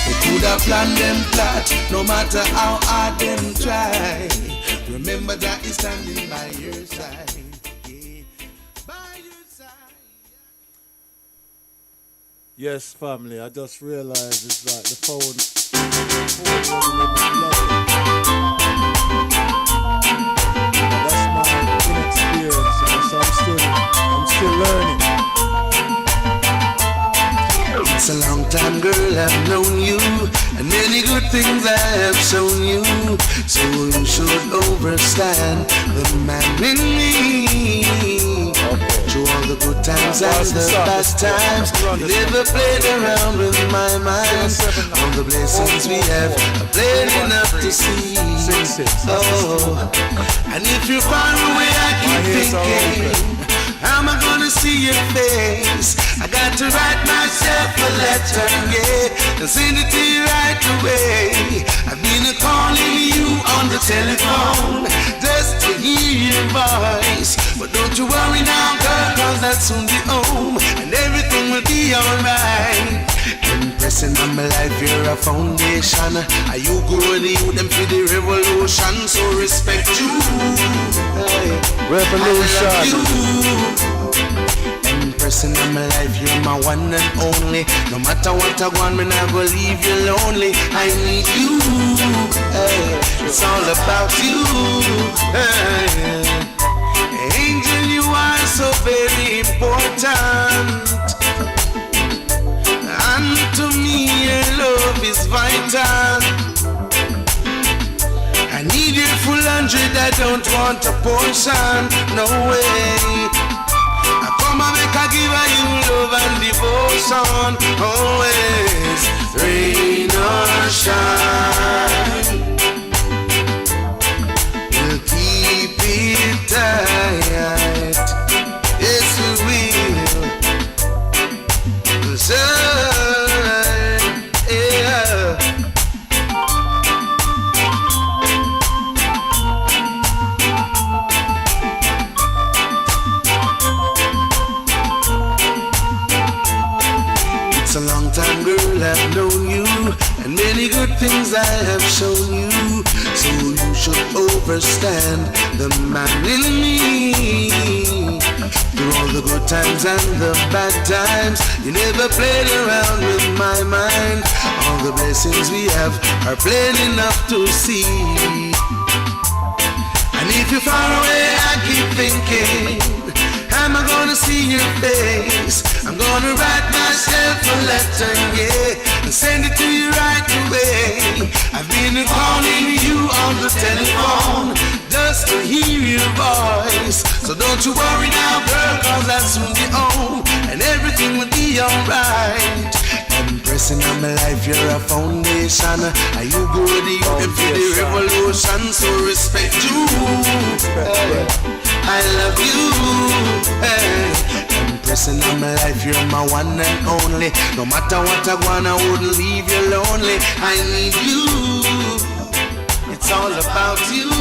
They could have planned them plot, no matter how hard them try. Remember that he's standing by your side. Yeah. By your side. Yes, family, I just realized it's like the phone wasn't even plugged. That's my inexperience, so I'm still learning. It's a long time, girl, I've known you, and many good things I have shown you. So you should understand the man in me. To all the the good times and Whilst the the song bad is times. You never played around with my mind. All the blessings we have are plain enough to see. 6-6. Oh, and if you're far away, I keep ears are thinking, how am I gonna see your face? I got to write myself a letter, yeah, and send it to you right away. I've been calling you on the telephone just to hear your voice. But don't you worry now, girl, cause I'll soon be home and everything will be alright. Impressing on my life, you're a foundation. Are you good? You them for the revolution, so respect you. Hey. Revolution. Impressing on my life, you're my one and only. No matter what I want, me not gonna leave you lonely. I need you. Hey. It's all about you. Hey. Angel, you are so very important. And to me your love is vital. I need your full 100, I don't want a portion, no way. I come and make a give you love and devotion. Always, rain or shine, we'll keep it tight. Yes we will. Yeah. It's a long time, girl, I've known you, and many good things I have shown you. So you should overstand the man in me. Through all the good times and the bad times, you never played around with my mind. All the blessings we have are plain enough to see. And if you're far away, I keep thinking, how am I gonna see your face? I'm gonna write myself a letter, yeah, and send it to you right away. I've been calling you on the telephone just to hear your voice. So don't you worry now, girl, cause I'll soon be home and everything will be alright. Impressing on my life, you're a foundation. Are you good? You can feel the revolution, so respect you. Hey, I love you. Hey. Impressing on my life, you're my one and only. No matter what I want, I wouldn't leave you lonely. I need you. It's all about you.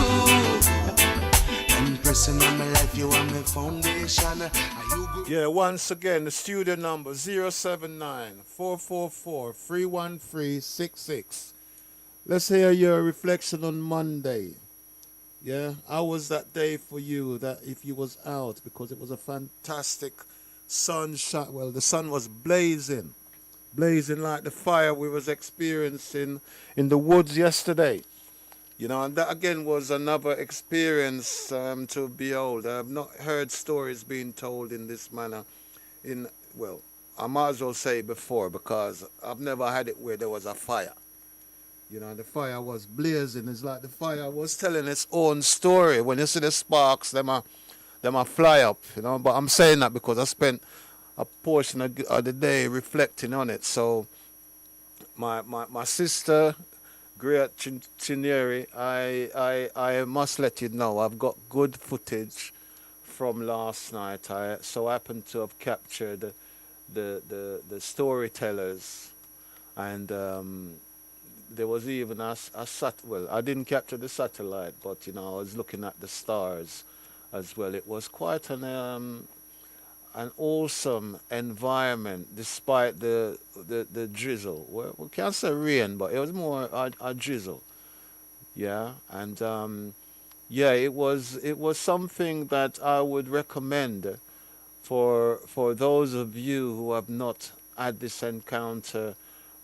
Impressing on my life, you are my foundation. Are you good? Yeah, once again, the studio number 079-444-31366. Let's hear your reflection on Monday. Yeah, how was that day for you? That if you was out, because it was a fantastic sunshine. Well, the sun was blazing like the fire we was experiencing in the woods yesterday. You know, and that again was another experience to behold. I've not heard stories being told in this manner. Well, I might as well say before, because I've never had it where there was a fire. You know, the fire was blazing. It's like the fire was telling its own story. When you see the sparks, them are fly up. You know, but I'm saying that because I spent a portion of the day reflecting on it. So my sister, Great Chineri, I must let you know I've got good footage from last night. I so happened to have captured the storytellers, and there was even well, I didn't capture the satellite, but you know I was looking at the stars as well. It was quite an awesome environment despite the drizzle. Well, we can't say rain, but it was more a drizzle. Yeah, and yeah, it was something that I would recommend for those of you who have not had this encounter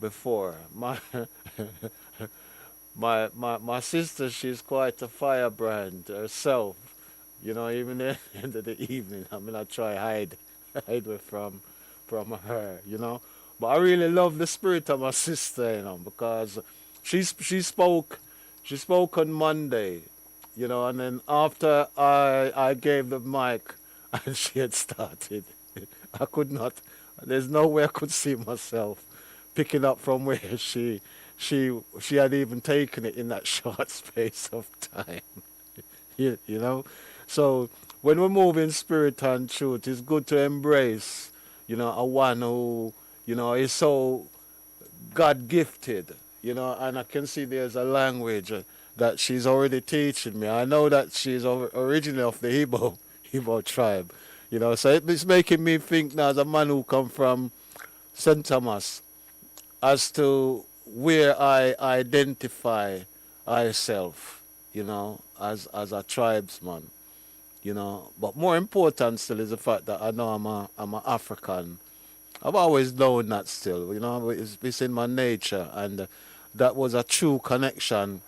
before. My sister, she's quite a firebrand herself. You know, even at the end of the evening, I mean, I try hide away from her. You know, but I really love the spirit of my sister. You know, because she spoke on Monday. You know, and then after I gave the mic, and she had started. I could not. There's no way I could see myself picking up from where she had even taken it in that short space of time. You know, so when we move in spirit and truth, it's good to embrace, a one who, is so God gifted, and I can see there's a language that she's already teaching me. I know that she's originally of the Igbo tribe, so it's making me think now as a man who come from St. Thomas as to where I identify myself, as a tribesman, But more important still is the fact that I know I'm a African. I've always known that still, it's in my nature, and that was a true connection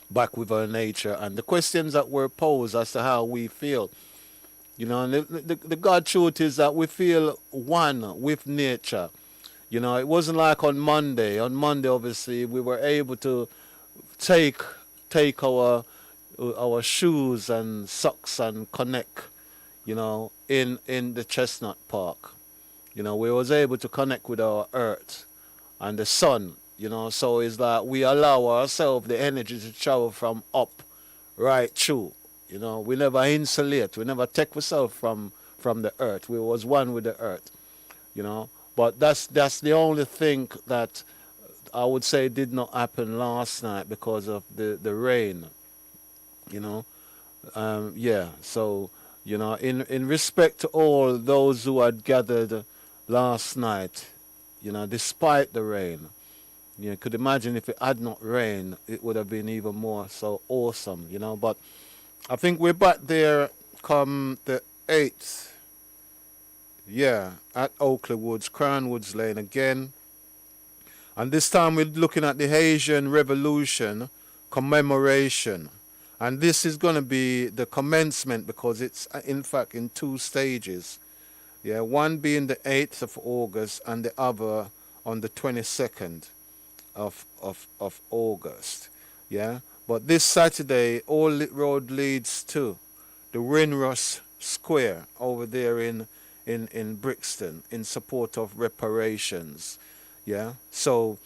back with our nature and the questions that were posed as to how we feel. And the God truth is that we feel one with nature. It wasn't like on Monday. On Monday, obviously, we were able to take take our shoes and socks and connect, in the Chestnut Park. We was able to connect with our earth and the sun, so it's like we allow ourselves the energy to travel from up right through. We never insulate, we never take ourselves from the earth. We was one with the earth, you know. But that's the only thing that I would say did not happen last night because of the rain, you know. Yeah, so in respect to all those who had gathered last night, despite the rain, you could imagine if it had not rained, it would have been even more so awesome, But I think we're back there come the 8th, yeah, at Oakley Woods, Crown Woods Lane again. And this time we're looking at the Haitian Revolution commemoration. And this is going to be the commencement because it's in fact in two stages. Yeah, one being the 8th of August and the other on the 22nd of August. Yeah, but this Saturday, all road leads to the Windrush Square over there in Brixton in support of reparations. Yeah, so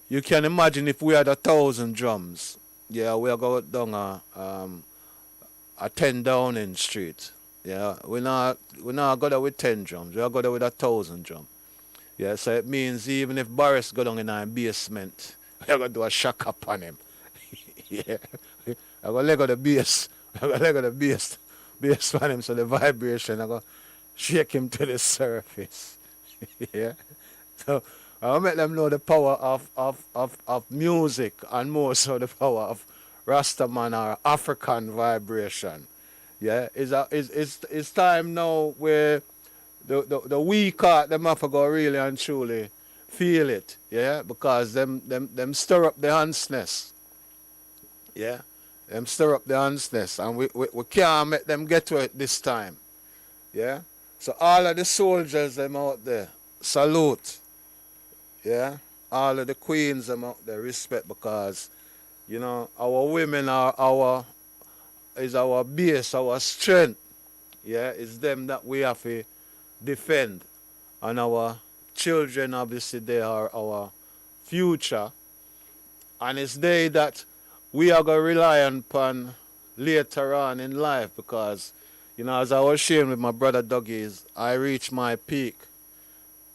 you can imagine if we had 1,000 drums. Yeah, we are going down a 10 Downing Street. Yeah, we not go there with 10 drums. We are go there with 1,000 drums. Yeah, so it means even if Boris go down in our basement, we're going to do a shock up on him. Yeah, I'm going to leg of the bass. I'm going to leg of the bass on him so the vibration, I'm going to shake him to the surface. Yeah, so I'll make them know the power of music and more so the power of Rastaman or African vibration. Yeah, it's time now where the weak heart them have to go really and truly feel it, yeah, because them stir up the honestness, yeah, them stir up the honestness, and we can't make them get to it this time, yeah. So all of the soldiers them out there, salute, yeah. All of the queens them out there, respect because our women are our base, our strength, yeah. It's them that we have to defend. And our children, obviously, they are our future. And it's they that we are going to rely upon later on in life because, as I was sharing with my brother Dougie, I reached my peak.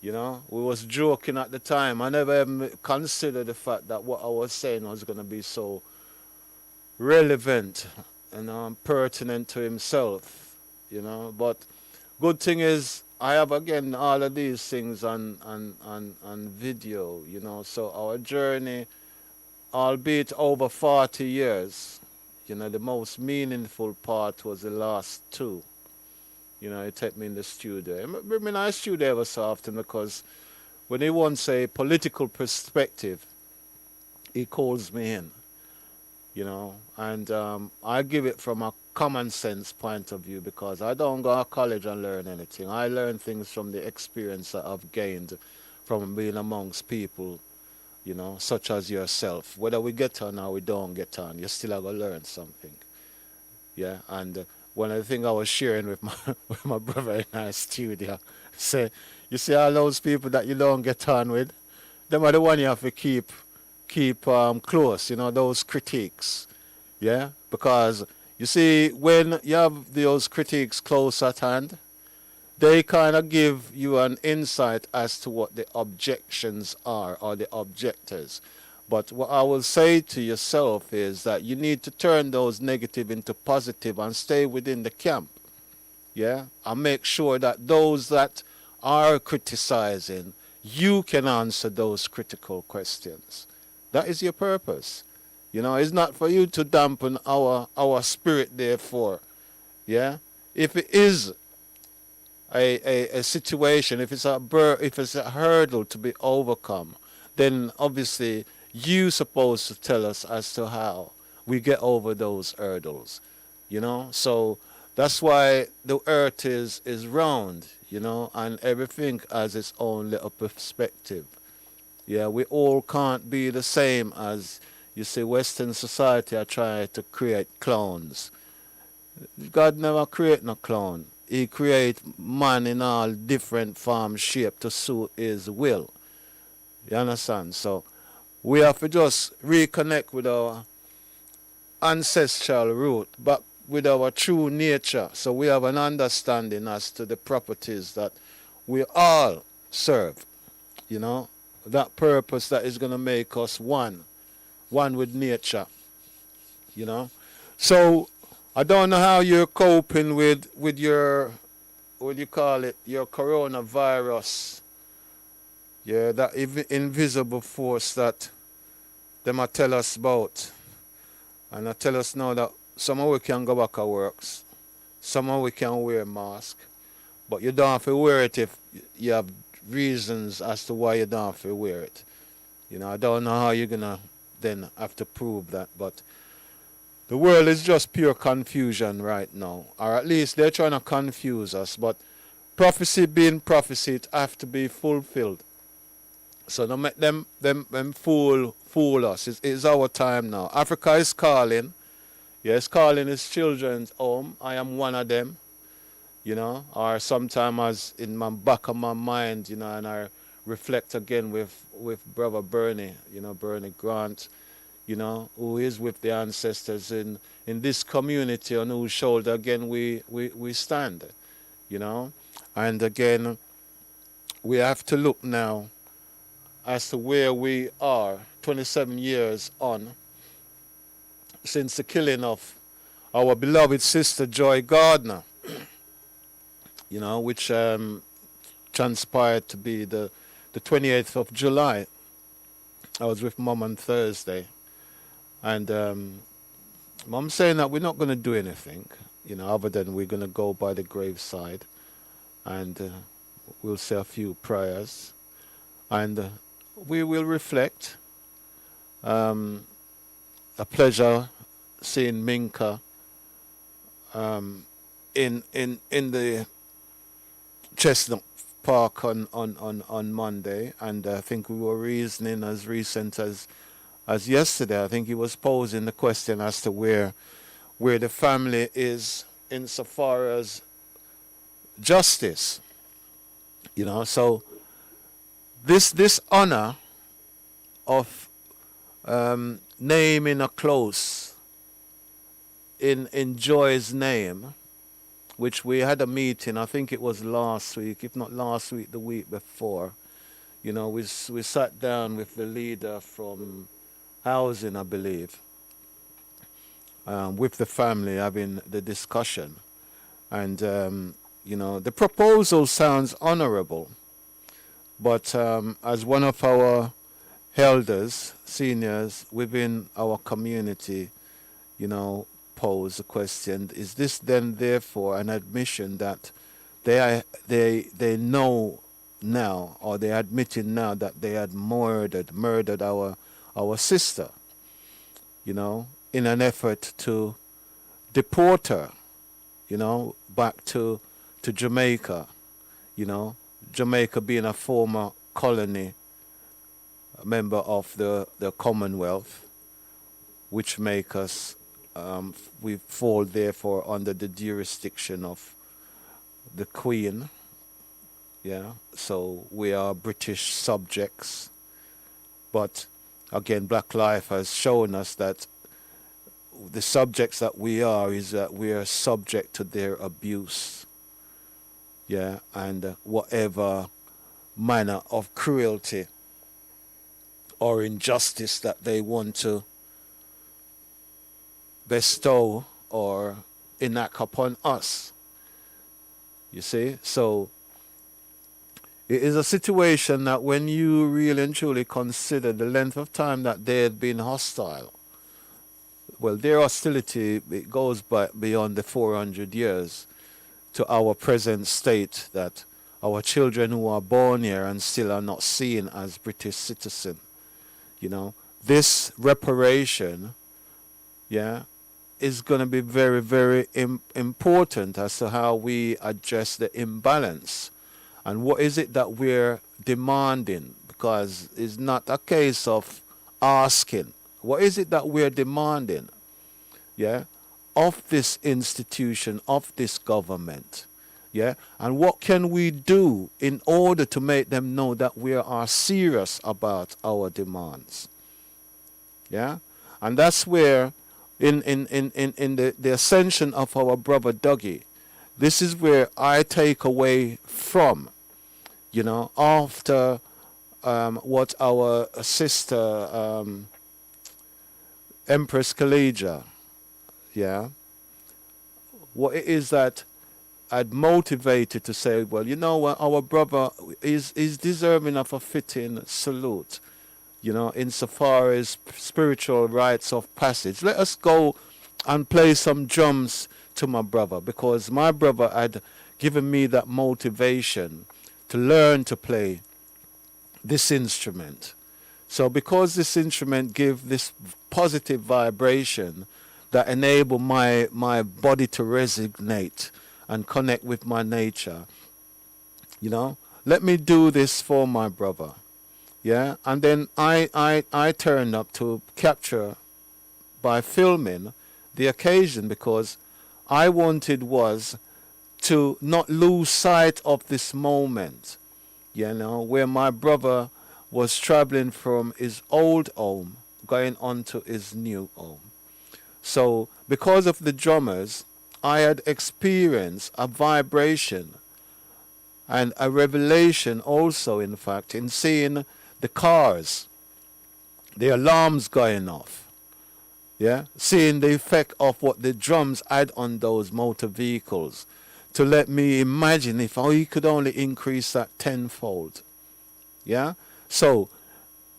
We was joking at the time. I never even considered the fact that what I was saying was going to be so relevant and pertinent to himself, But good thing is, I have again all of these things on video, So our journey, albeit over 40 years, the most meaningful part was the last two. He take me in the studio. I bring me in the studio ever so often because when he wants a political perspective, he calls me in, and I give it from a common sense point of view because I don't go to college and learn anything. I learn things from the experience that I've gained from being amongst people, such as yourself. Whether we get on or we don't get on, you still have to learn something. Yeah, and one of the things I was sharing with my with my brother in our studio. Say, you see all those people that you don't get on with, them are the one you have to keep close. You know those critiques, yeah, because you see when you have those critiques close at hand, they kind of give you an insight as to what the objections are or the objectors. But what I will say to yourself is that you need to turn those negative into positive and stay within the camp, yeah, and make sure that those that are criticizing, you can answer those critical questions. That is your purpose. You know, it's not for you to dampen our spirit, therefore, yeah. If it is a situation, if if it's a hurdle to be overcome, then obviously you supposed to tell us as to how we get over those hurdles. You know, so that's why the earth is round. You know, and everything has its own little perspective. Yeah, we all can't be the same as you see. Western society are trying to create clones. God never create no clone. He create man in all different form, shape to suit his will. You understand? So we have to just reconnect with our ancestral root, but with our true nature. So we have an understanding as to the properties that we all serve. You know, that purpose that is going to make us one with nature. You know, so I don't know how you're coping with your, what do you call it, your coronavirus. Yeah, that invisible force that them a tell us about. And I tell us now that some of we can go back to works, some of we can wear mask, but you don't have to wear it if you have reasons as to why you don't have to wear it. You know, I don't know how you're gonna then have to prove that, but the world is just pure confusion right now, or at least they're trying to confuse us. But prophecy being prophecy, it have to be fulfilled. So don't make them fool us. It's our time now. Africa is calling. Yes, calling its children home. I am one of them. You know, or sometimes as in my back of my mind, you know, and I reflect again with brother Bernie, you know, Bernie Grant, you know, who is with the ancestors in this community on whose shoulder again we stand, you know. And again, we have to look now as to where we are 27 years on since the killing of our beloved sister Joy Gardner, you know, which transpired to be the 28th of July. I was with Mom on Thursday. And Mom saying that we're not going to do anything, you know, other than we're going to go by the graveside and we'll say a few prayers and we will reflect. A pleasure seeing Minka in the Chestnut Park on Monday, and I think we were reasoning as recent as yesterday. I think he was posing the question as to where the family is insofar as justice. You know, so this honor of naming a close in Joy's name, which we had a meeting, I think it was last week, if not last week, the week before. You know, we sat down with the leader from housing, I believe, with the family having the discussion. And, you know, the proposal sounds honorable, but as one of our elders, seniors within our community, you know, pose the question, is this then therefore an admission that they know now, or they're admitting now that they had murdered our sister, you know, in an effort to deport her, you know, back to Jamaica, you know, Jamaica being a former colony, a member of the Commonwealth, which make us we fall therefore under the jurisdiction of the Queen. Yeah, so we are British subjects, but again, Black Life has shown us that the subjects that we are is that we are subject to their abuse. Yeah, and whatever manner of cruelty or injustice that they want to bestow or enact upon us. You see? So it is a situation that when you really and truly consider the length of time that they had been hostile, well, their hostility, it goes beyond the 400 years to our present state, that our children who are born here and still are not seen as British citizens, you know, this reparation, yeah, is going to be very, very important as to how we address the imbalance. And what is it that we're demanding? Because it's not a case of asking. What is it that we're demanding? Yeah, of this institution, of this government. Yeah, and what can we do in order to make them know that we are serious about our demands? Yeah, and that's where in the ascension of our brother Dougie, this is where I take away from, you know, after what our sister Empress Khalija, yeah, what it is that I'd motivated to say, well, you know what, our brother is deserving of a fitting salute, you know, insofar as spiritual rites of passage. Let us go and play some drums to my brother, because my brother had given me that motivation to learn to play this instrument. So because this instrument gives this positive vibration that enable my body to resonate and connect with my nature, you know, let me do this for my brother. Yeah, and then I turned up to capture by filming the occasion, because I wanted was to not lose sight of this moment, you know, where my brother was traveling from his old home going on to his new home. So because of the drummers, I had experienced a vibration and a revelation also, in fact, in seeing the cars, the alarms going off. Yeah, seeing the effect of what the drums had on those motor vehicles, to let me imagine if he could only increase that tenfold. Yeah, so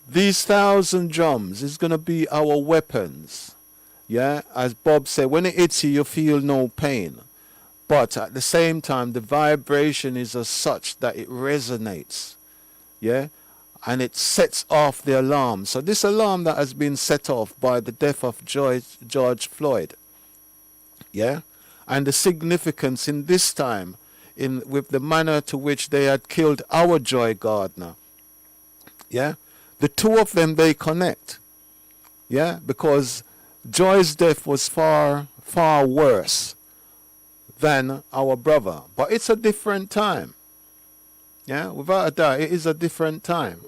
these 1,000 drums is going to be our weapons. Yeah, as Bob said, when it hits you, you feel no pain. But at the same time, the vibration is as such that it resonates. Yeah, and it sets off the alarm. So this alarm that has been set off by the death of George Floyd, yeah, and the significance in this time, in with the manner to which they had killed our Joy Gardner, yeah, the two of them, they connect, yeah, because Joy's death was far, far worse than our brother, but it's a different time. Yeah, without a doubt, it is a different time.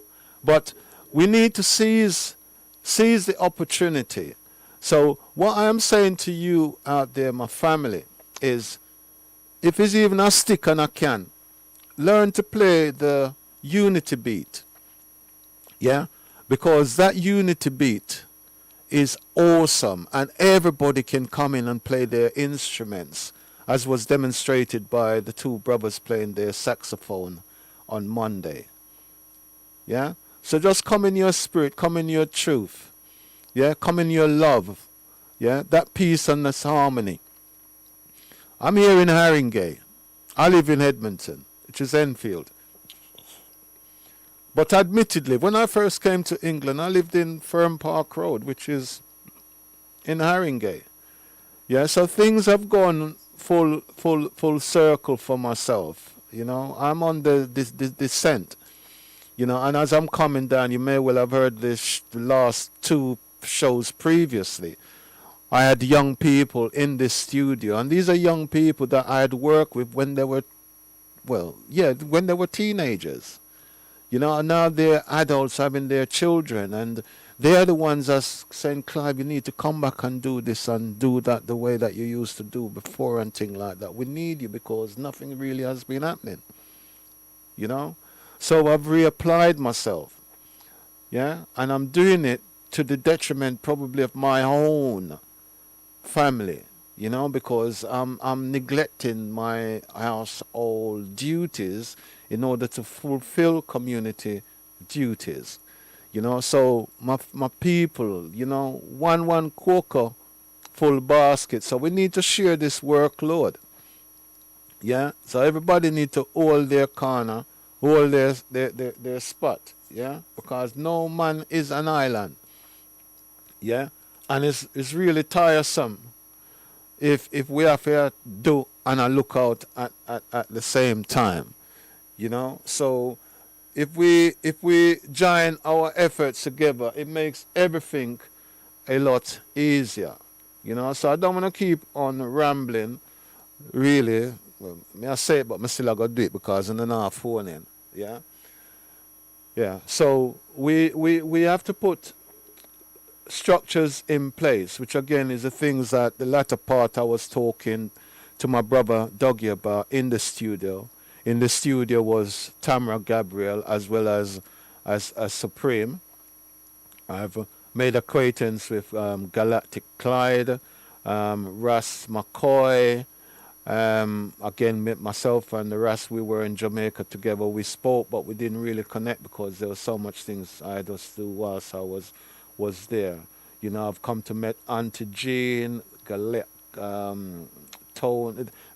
But we need to seize the opportunity. So what I am saying to you out there, my family, is if it's even a stick and a can, learn to play the unity beat. Yeah, because that unity beat is awesome, and everybody can come in and play their instruments, as was demonstrated by the two brothers playing their saxophone on Monday. Yeah? So just come in your spirit, come in your truth. Yeah? Come in your love. Yeah? That peace and this harmony. I'm here in Haringey. I live in Edmonton, which is Enfield. But admittedly, when I first came to England, I lived in Fern Park Road, which is in Haringey. Yeah, so things have gone full circle for myself. You know, I'm on the descent. You know, and as I'm coming down, you may well have heard the last two shows previously. I had young people in this studio, and these are young people that I had worked with when they were, well, yeah, when they were teenagers. You know, and now they're adults having their children, and they're the ones that's saying, Clive, you need to come back and do this and do that the way that you used to do before and things like that. We need you because nothing really has been happening, you know. So I've reapplied myself, yeah, and I'm doing it to the detriment probably of my own family, you know, because I'm neglecting my household duties in order to fulfill community duties, you know. So my people, you know, one quaker full basket. So we need to share this workload, yeah. So everybody need to hold their corner, hold their spot, yeah, because no man is an island, yeah, and it's really tiresome if we have to do and a look out at the same time, you know. So if we join our efforts together, it makes everything a lot easier, you know. So I don't want to keep on rambling, really. Well, may I say it, but I still got to do it because I'm not phoning, yeah. Yeah. So we have to put structures in place, which again is the things that the latter part I was talking to my brother Dougie about in the studio. In the studio was Tamara Gabriel as well as Supreme. I've made acquaintance with Galactic Clyde, Russ McCoy. Again, myself and the rest, we were in Jamaica together. We spoke, but we didn't really connect because there was so much things I had to do whilst I was there. You know, I've come to meet Auntie Jean, Tone.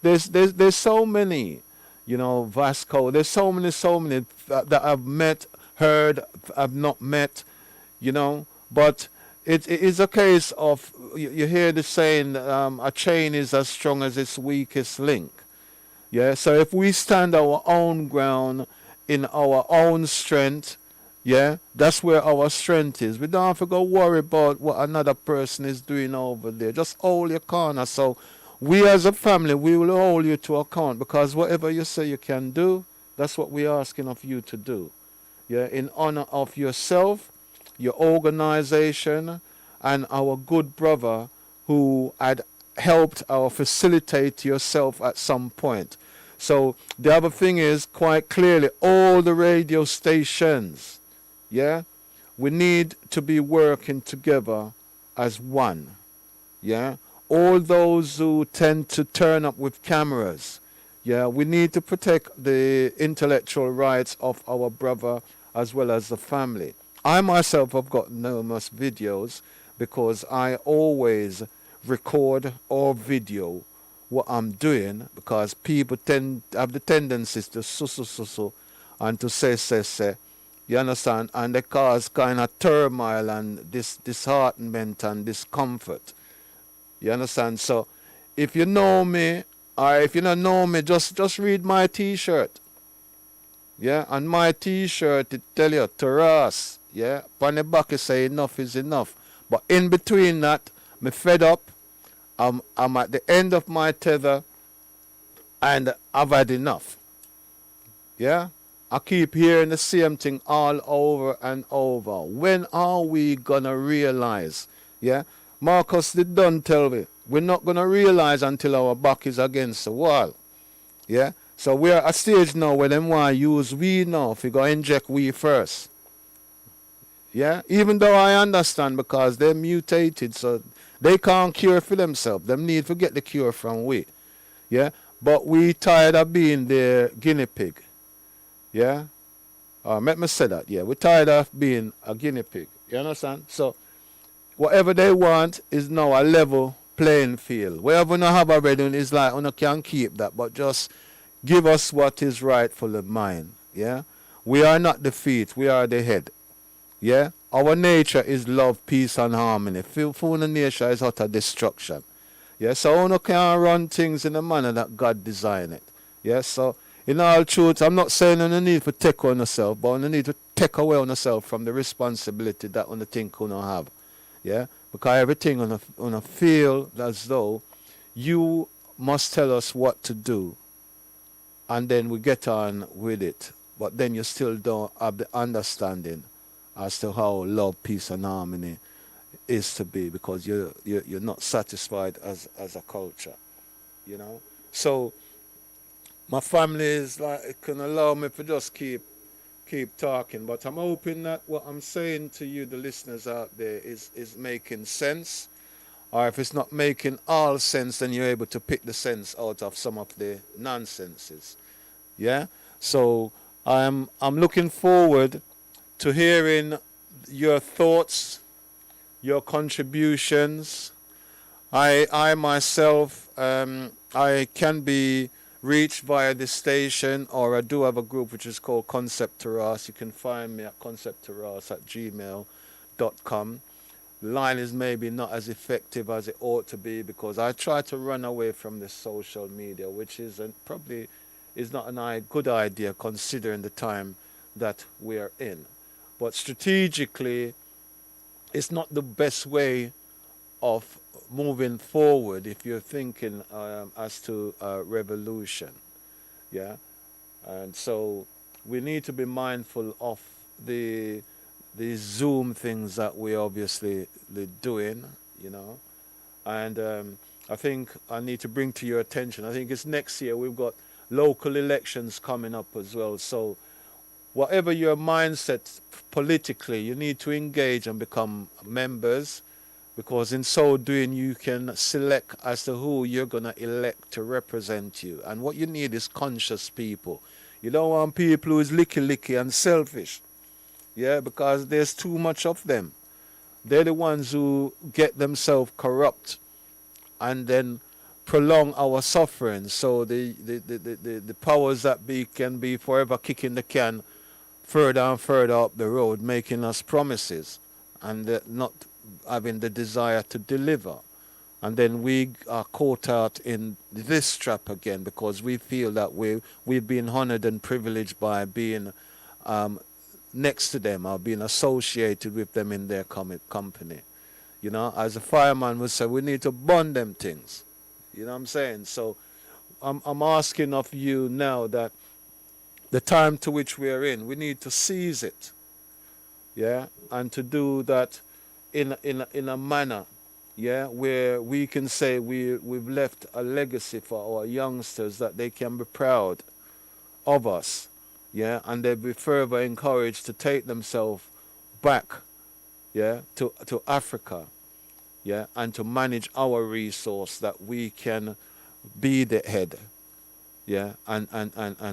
There's so many, you know, Vasco. There's so many that I've met, heard, I've not met, you know. But it is a case of you hear the saying, a chain is as strong as its weakest link. Yeah. So if we stand our own ground in our own strength, yeah, that's where our strength is. We don't have to go worry about what another person is doing over there. Just hold your corner. So we as a family, we will hold you to account because whatever you say you can do, that's what we're asking of you to do. Yeah, in honor of yourself, your organization, and our good brother who had helped or facilitate yourself at some point. So the other thing is quite clearly all the radio stations, yeah, we need to be working together as one, yeah. All those who tend to turn up with cameras, yeah, we need to protect the intellectual rights of our brother as well as the family. I myself have got numerous videos because I always record or video what I'm doing because people tend have the tendencies to so and to say. You understand? And they cause kind of turmoil and disheartenment and discomfort. You understand? So if you know me, or if you don't know me, just read my T-shirt. Yeah, and my T-shirt it tell you to R.A.S.S. Yeah, on the back it say enough is enough. But in between that, me fed up. I'm at the end of my tether, and I've had enough. Yeah, I keep hearing the same thing all over and over. When are we gonna realize? Yeah, Marcus did done tell me we're not gonna realize until our back is against the wall. Yeah, so we're at a stage now where them want to use we now if we go inject we first. Yeah, even though I understand because they're mutated, so they can't cure for themselves. Them need to get the cure from we. Yeah, but we tired of being their guinea pig. Yeah, let me say that. Yeah, we're tired of being a guinea pig. You understand? So whatever they want is now a level playing field. Wherever we have already is like we can keep that, but just give us what is rightfully mine. Yeah, we are not the feet, we are the head. Yeah, our nature is love, peace, and harmony. Full nature is utter destruction. Yeah, so one can run things in the manner that God designed it. Yeah, so in all truth, I'm not saying you need to take on yourself, but you need to take away on yourself from the responsibility that you think you have. Yeah, because everything on a feel as though you must tell us what to do, and then we get on with it. But then you still don't have the understanding as to how love, peace, and harmony is to be, because you're not satisfied as a culture, you know. So my family is like, it can allow me to just keep talking, but I'm hoping that what I'm saying to you, the listeners out there, is making sense. Or if it's not making all sense, then you're able to pick the sense out of some of the nonsenses. Yeah. So I'm looking forward to hearing your thoughts, your contributions. I myself, I can be reached via this station, or I do have a group which is called Concept to R.A.S S. You can find me at concepttors@gmail.com. The line is maybe not as effective as it ought to be, because I try to run away from the social media, which is probably is not a good idea considering the time that we are in. But strategically, it's not the best way of moving forward if you're thinking as to revolution. Yeah, and so we need to be mindful of the Zoom things that we obviously doing, you know. And I think I need to bring to your attention, I think it's next year, we've got local elections coming up as well. So whatever your mindset politically, you need to engage and become members, because in so doing you can select as to who you're going to elect to represent you. And what you need is conscious people. You don't want people who is licky and selfish. Yeah, because there's too much of them. They're the ones who get themselves corrupt and then prolong our suffering. So the powers that be can be forever kicking the can further and further up the road, making us promises and not having the desire to deliver. And then we are caught out in this trap again, because we feel that we've been honored and privileged by being um, next to them, or being associated with them in their company. You know, as a fireman would say, we need to burn them things. You know what I'm saying? So I'm asking of you now that the time to which we are in, we need to seize it. Yeah, and to do that in a manner, yeah, where we can say we've left a legacy for our youngsters, that they can be proud of us, yeah, and they'll be further encouraged to take themselves back, yeah, to Africa, yeah, and to manage our resource, that we can be the head, yeah, and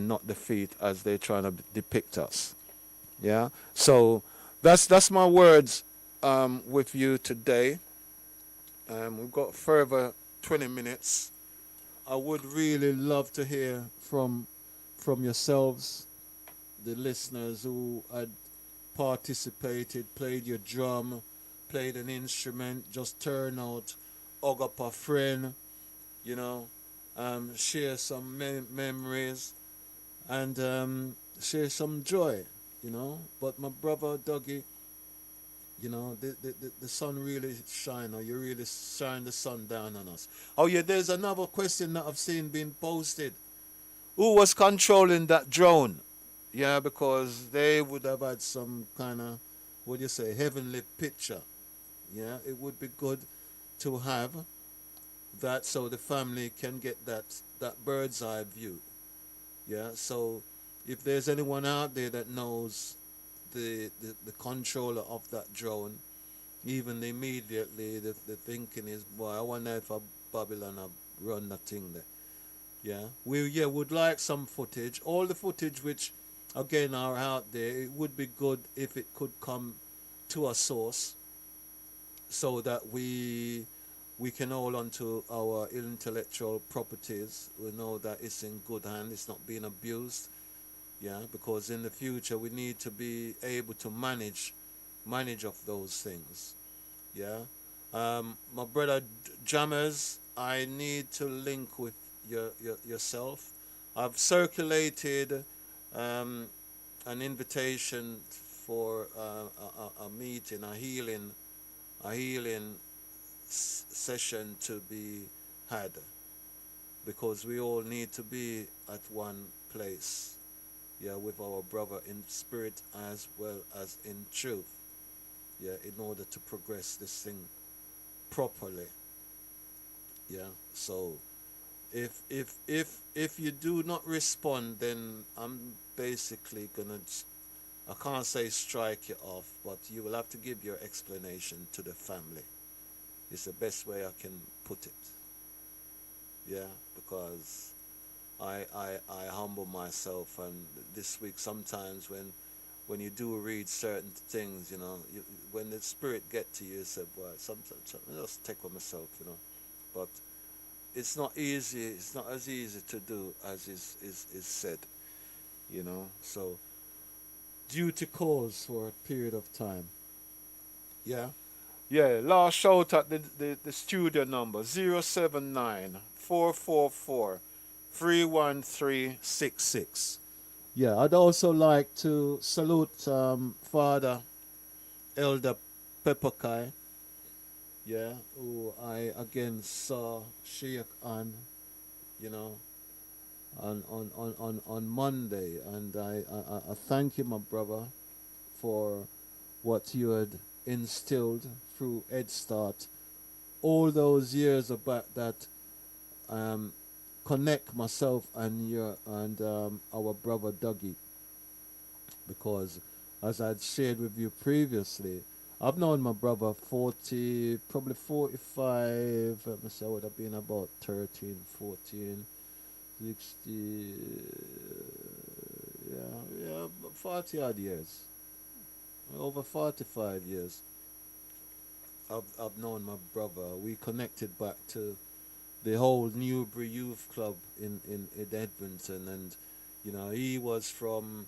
not the feet as they're trying to depict us, yeah. So that's my words with you today. We've got further 20 minutes. I would really love to hear from yourselves, the listeners who had participated, played your drum, played an instrument, just turn out, hug up a friend, you know, share some memories, and share some joy, you know. But my brother Dougie, you know, the sun really shine, or you really shine the sun down on us. Oh yeah, there's another question that I've seen being posted. Who was controlling that drone? Yeah, because they would have had some kind of, what do you say, heavenly picture. Yeah, it would be good to have that, so the family can get that bird's eye view. Yeah, so if there's anyone out there that knows the controller of that drone, even immediately the thinking is, boy, I wonder if a Babylon have run that thing there. Yeah, we would like some footage. All the footage which again are out there. It would be good if it could come to a source, so that we can hold on to our intellectual properties. We know that it's in good hand. It's not being abused. Yeah, because in the future we need to be able to manage of those things. Yeah. My brother Jammers, I need to link with yourself. I've circulated um, an invitation for a meeting, a healing a healing session to be had, because we all need to be at one place, yeah, with our brother in spirit as well as in truth, yeah, in order to progress this thing properly, yeah. So if you do not respond, then I'm basically gonna, I can't say strike you off, but you will have to give your explanation to the family. It's the best way I can put it. Yeah, because I humble myself, and this week sometimes when you do read certain things, when the spirit get to you, you say, boy, sometimes I just take on myself, but it's not easy. It's not as easy to do as is said, So duty calls for a period of time. Yeah. Yeah, last shout at the studio number 079-444-31366. Yeah, I'd also like to salute Father Elder Pepperkai, yeah, who I again saw Sheikh you know, on Monday. And I thank you, my brother, for what you had instilled through Head Start all those years about that, um, connect myself and our brother Dougie, because as I'd shared with you previously, I've known my brother 40, probably 45, let me say I would have been about 13, 14, 60, yeah, 40 odd years, over 45 years. I've known my brother. We connected back to the whole Newbury Youth Club in Edmonton, and he was from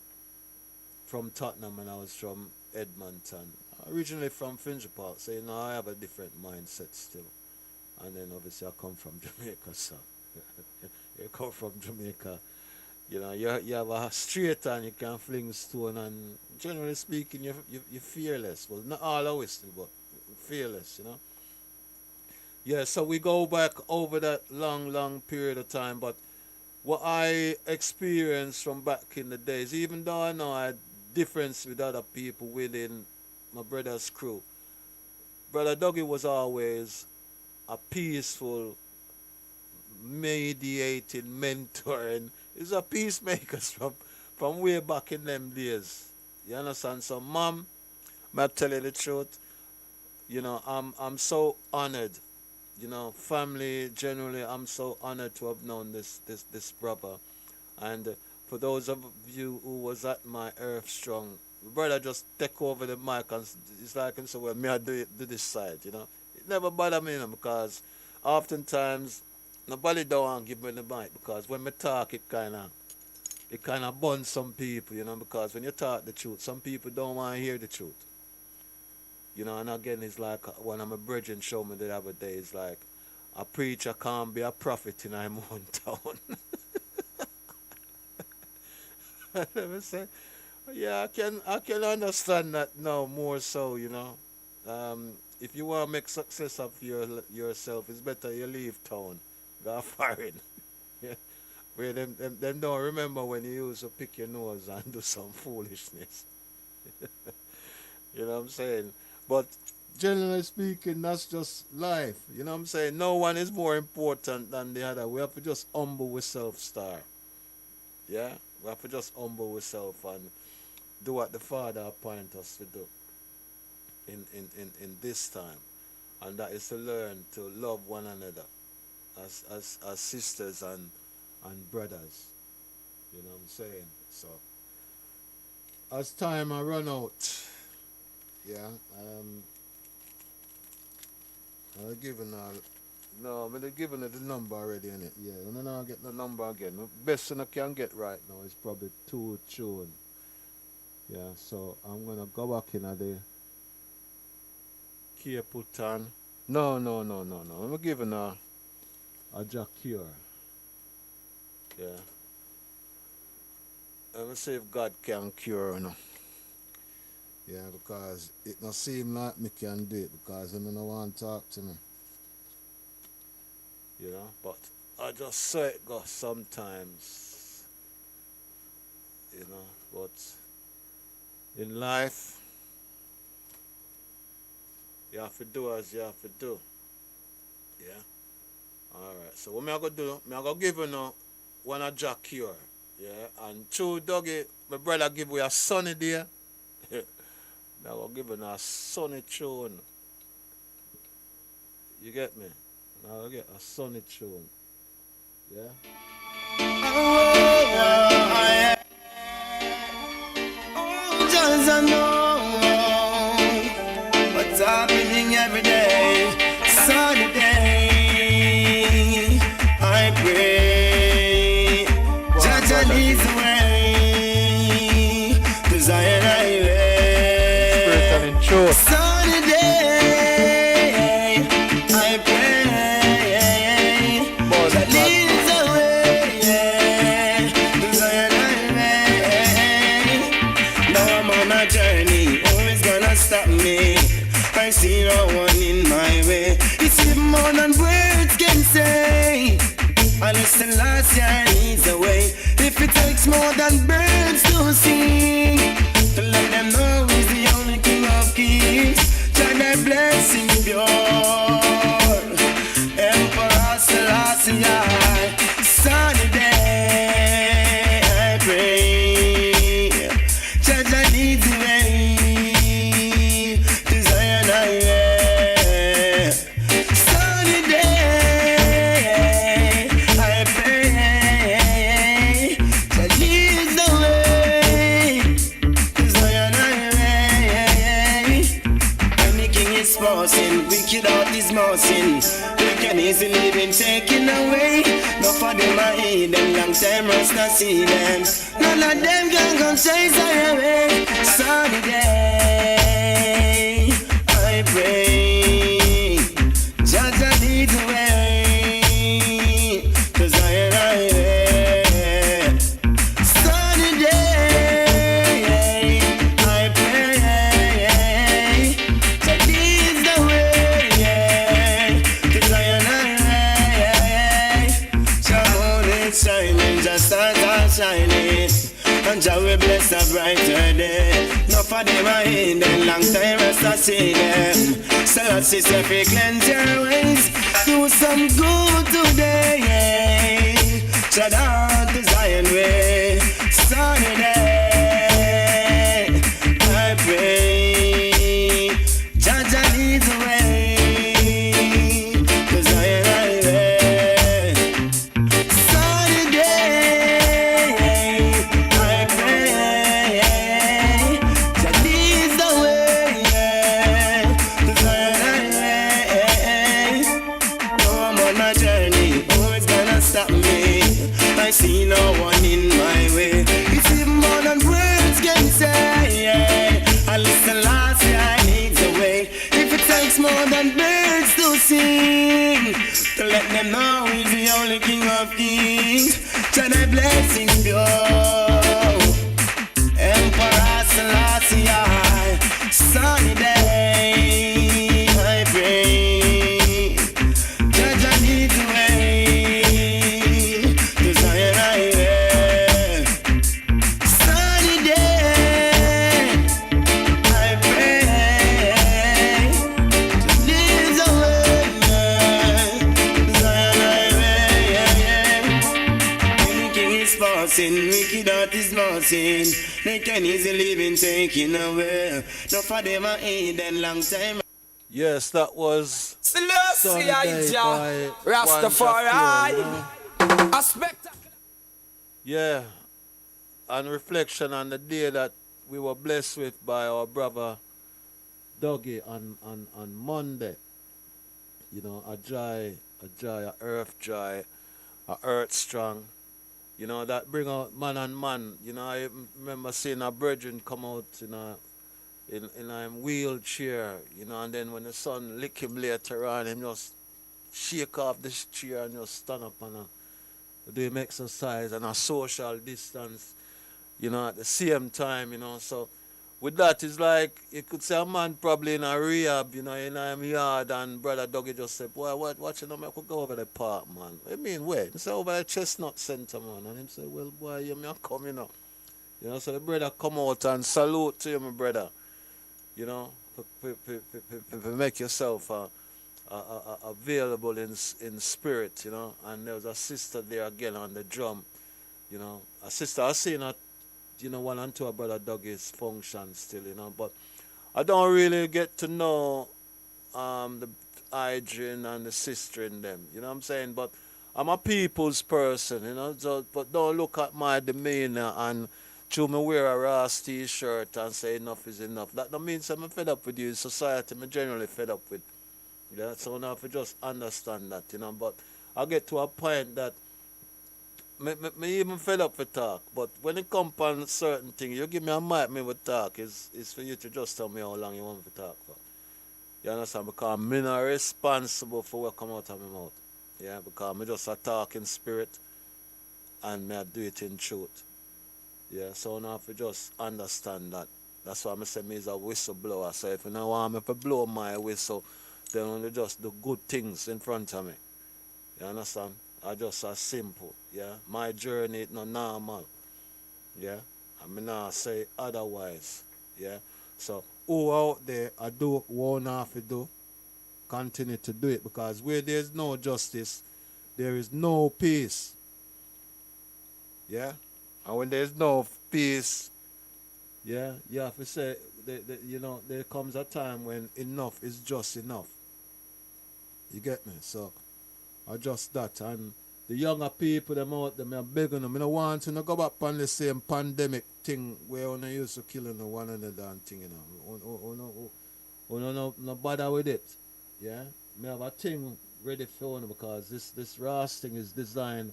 Tottenham and I was from Edmonton. Originally from Finsbury Park, so I have a different mindset still. And then obviously I come from Jamaica, so you come from Jamaica. You have a straight and you can fling stone, and generally speaking, you're fearless. Well, not all always, but fearless. Yeah, so we go back over that long, long period of time, but what I experienced from back in the days, even though I know I had difference with other people within my brother's crew, Brother Dougie was always a peaceful, mediating, mentoring. He's a peacemaker from way back in them days. You understand? So, Mom, I tell you the truth, I'm so honored. Family generally, I'm so honored to have known this brother. And for those of you who was at my Earth Strong, brother just take over the mic and it's like him say, well, me I do this side. It never bother me, because oftentimes nobody don't want to give me the mic, because when me talk it kinda burns some people, because when you talk the truth, some people don't want to hear the truth. And again, it's like one of my brethren showed me the other day. It's like a preacher can't be a prophet in my own town. Let me say, yeah, I can understand that now more so. If you want to make success of yourself, it's better you leave town, go foreign. Yeah, where them don't remember when you used to pick your nose and do some foolishness. You know what I'm saying? But generally speaking, that's just life. You know what I'm saying? No one is more important than the other. We have to just humble ourselves, star. Yeah? We have to just humble ourselves and do what the Father appoint us to do in this time. And that is to learn to love one another as sisters and brothers. You know what I'm saying? So as time I run out, yeah, I given no, I'm giving it the number already in it. Yeah, and then I'll get the number again. The best thing I can get right now is probably two tune. Yeah, so I'm gonna go back in at the Kia Putan. No, no, no, no, no. I'm giving a Jack Cure. Yeah. Let me see if God can cure or no. Yeah, because it not seem like me can do it because I don't want to talk to me. you know. But I just saw it go sometimes, you know. But in life, you have to do as you have to do. Yeah. Alright. So what me I gonna do? Me I gonna give you now one of Jack Cure. Yeah. And two Dougie, my brother give you a sunny day. me I gonna give you a sunny tune. You get me? Me I gonna get a sunny tune. Yeah. Just I know what's happening every day. Sunny day, I pray. Jaja leads the way to Zion Spirit Highway. and in truth. Sunny day, I pray. Born Jah of God. leads the way to Zion Highway. Now I'm on a journey, who is gonna stop me? I see no one in my way. It's even more than words can say. Unless the last year needs a way. If it takes more than birds to sing, to let them know he's the only king of kings. Jah thy blessing pure. Emperor Selassie, sunny day, I pray. Jah leads the way to Zion Highway. Sunny day, I pray. Jah leads the way to Zion Highway. When the king is passing, wicked out is mousing. Wicked is living taken away. No for them I eat them, long time rust not see them. None of them can come chase I away. Sunny day, I pray. Jaja leads the way to Zion Highway. Sunny day, I pray. Jah leads the way to Zion Highway. Jah moon is shining, Jah stars are shining, and Jah will bless a brighter day. No for them I in them, long time rest I see them. Selassie say fi cleanse your ways, do some good today. Jah down to Zion way, sunny day, I pray. Jah leads the way to Zion Highway. Sunny day, I pray. Jah leads the way to Zion Highway. Now I'm on my journey, who is gonna stop me? I see no one in my way. It's even more than words can say. I listen last year, I need the way. If it takes more than birds to sing, to let them know he's the only king of kings. Jah thy blessings pure. Emperor Selassie, sunny day, I pray. Jaja leads the way to Zion Highway. Sunny day, I pray. Jah leads the way to Zion Highway. When the king is passing, wicked out is mousing. They can easily been taken away. No for them I ain't that long time. Yes, that was Selassie, Sunny Day by Rastafari. One Jack Cure, you know? A spectacle. Yeah, and reflection on the day that we were blessed with by our brother Dougie on Monday. You know, a earth joy, a earth strong. You know, that bring out man and man. You know, I remember seeing a brethren come out in a wheelchair, you know, and then when the sun lick him later on, him just shake off this chair and just stand up and do him exercise and a social distance, you know, at the same time, you know. So with that, it's like you could say a man probably in a rehab, in a yard, and brother Dougie just said, boy, what you know, I could go over the park, man. I mean, where? He said, over the Chestnut Center, man. And him said, well, boy, you me a come, so the brother come out and salute to you, my brother. To make yourself available in spirit, And there was a sister there again on the drum, A sister, I seen her, one and two of brother Dougie's function still, But I don't really get to know the Adrian and the sister in them, you know what I'm saying? But I'm a people's person, So, but don't look at my demeanor and to me wear a R.A.S.S t-shirt and say enough is enough. That don't mean I'm fed up with you. Society I'm generally fed up with. Yeah, so now if you just understand that, But I get to a point that me even fed up with talk. But when it comes on certain things, you give me a mic, me with talk. Is for you to just tell me how long you want me to talk for. You understand? Because I'm not responsible for what come out of my mouth. Yeah, because me just a talk in spirit and me I do it in truth. Yeah, so now if you just understand that. That's why I say me is a whistleblower. So if you don't want me to blow my whistle, then only just do good things in front of me. You understand? I just as simple. Yeah. My journey is not normal. Yeah. I mean not say otherwise. Yeah. So who out there I do what I have to do, continue to do it because where there's no justice, there is no peace. Yeah. And when there's no peace, yeah, you have to say there comes a time when enough is just enough. You get me? So I just that and the younger people them out there, I'm begging them. I don't want to go back on the same pandemic thing where we used to kill one another and thing, no bother with it. Yeah? Me have a thing ready for you because this R.A.S.S thing is designed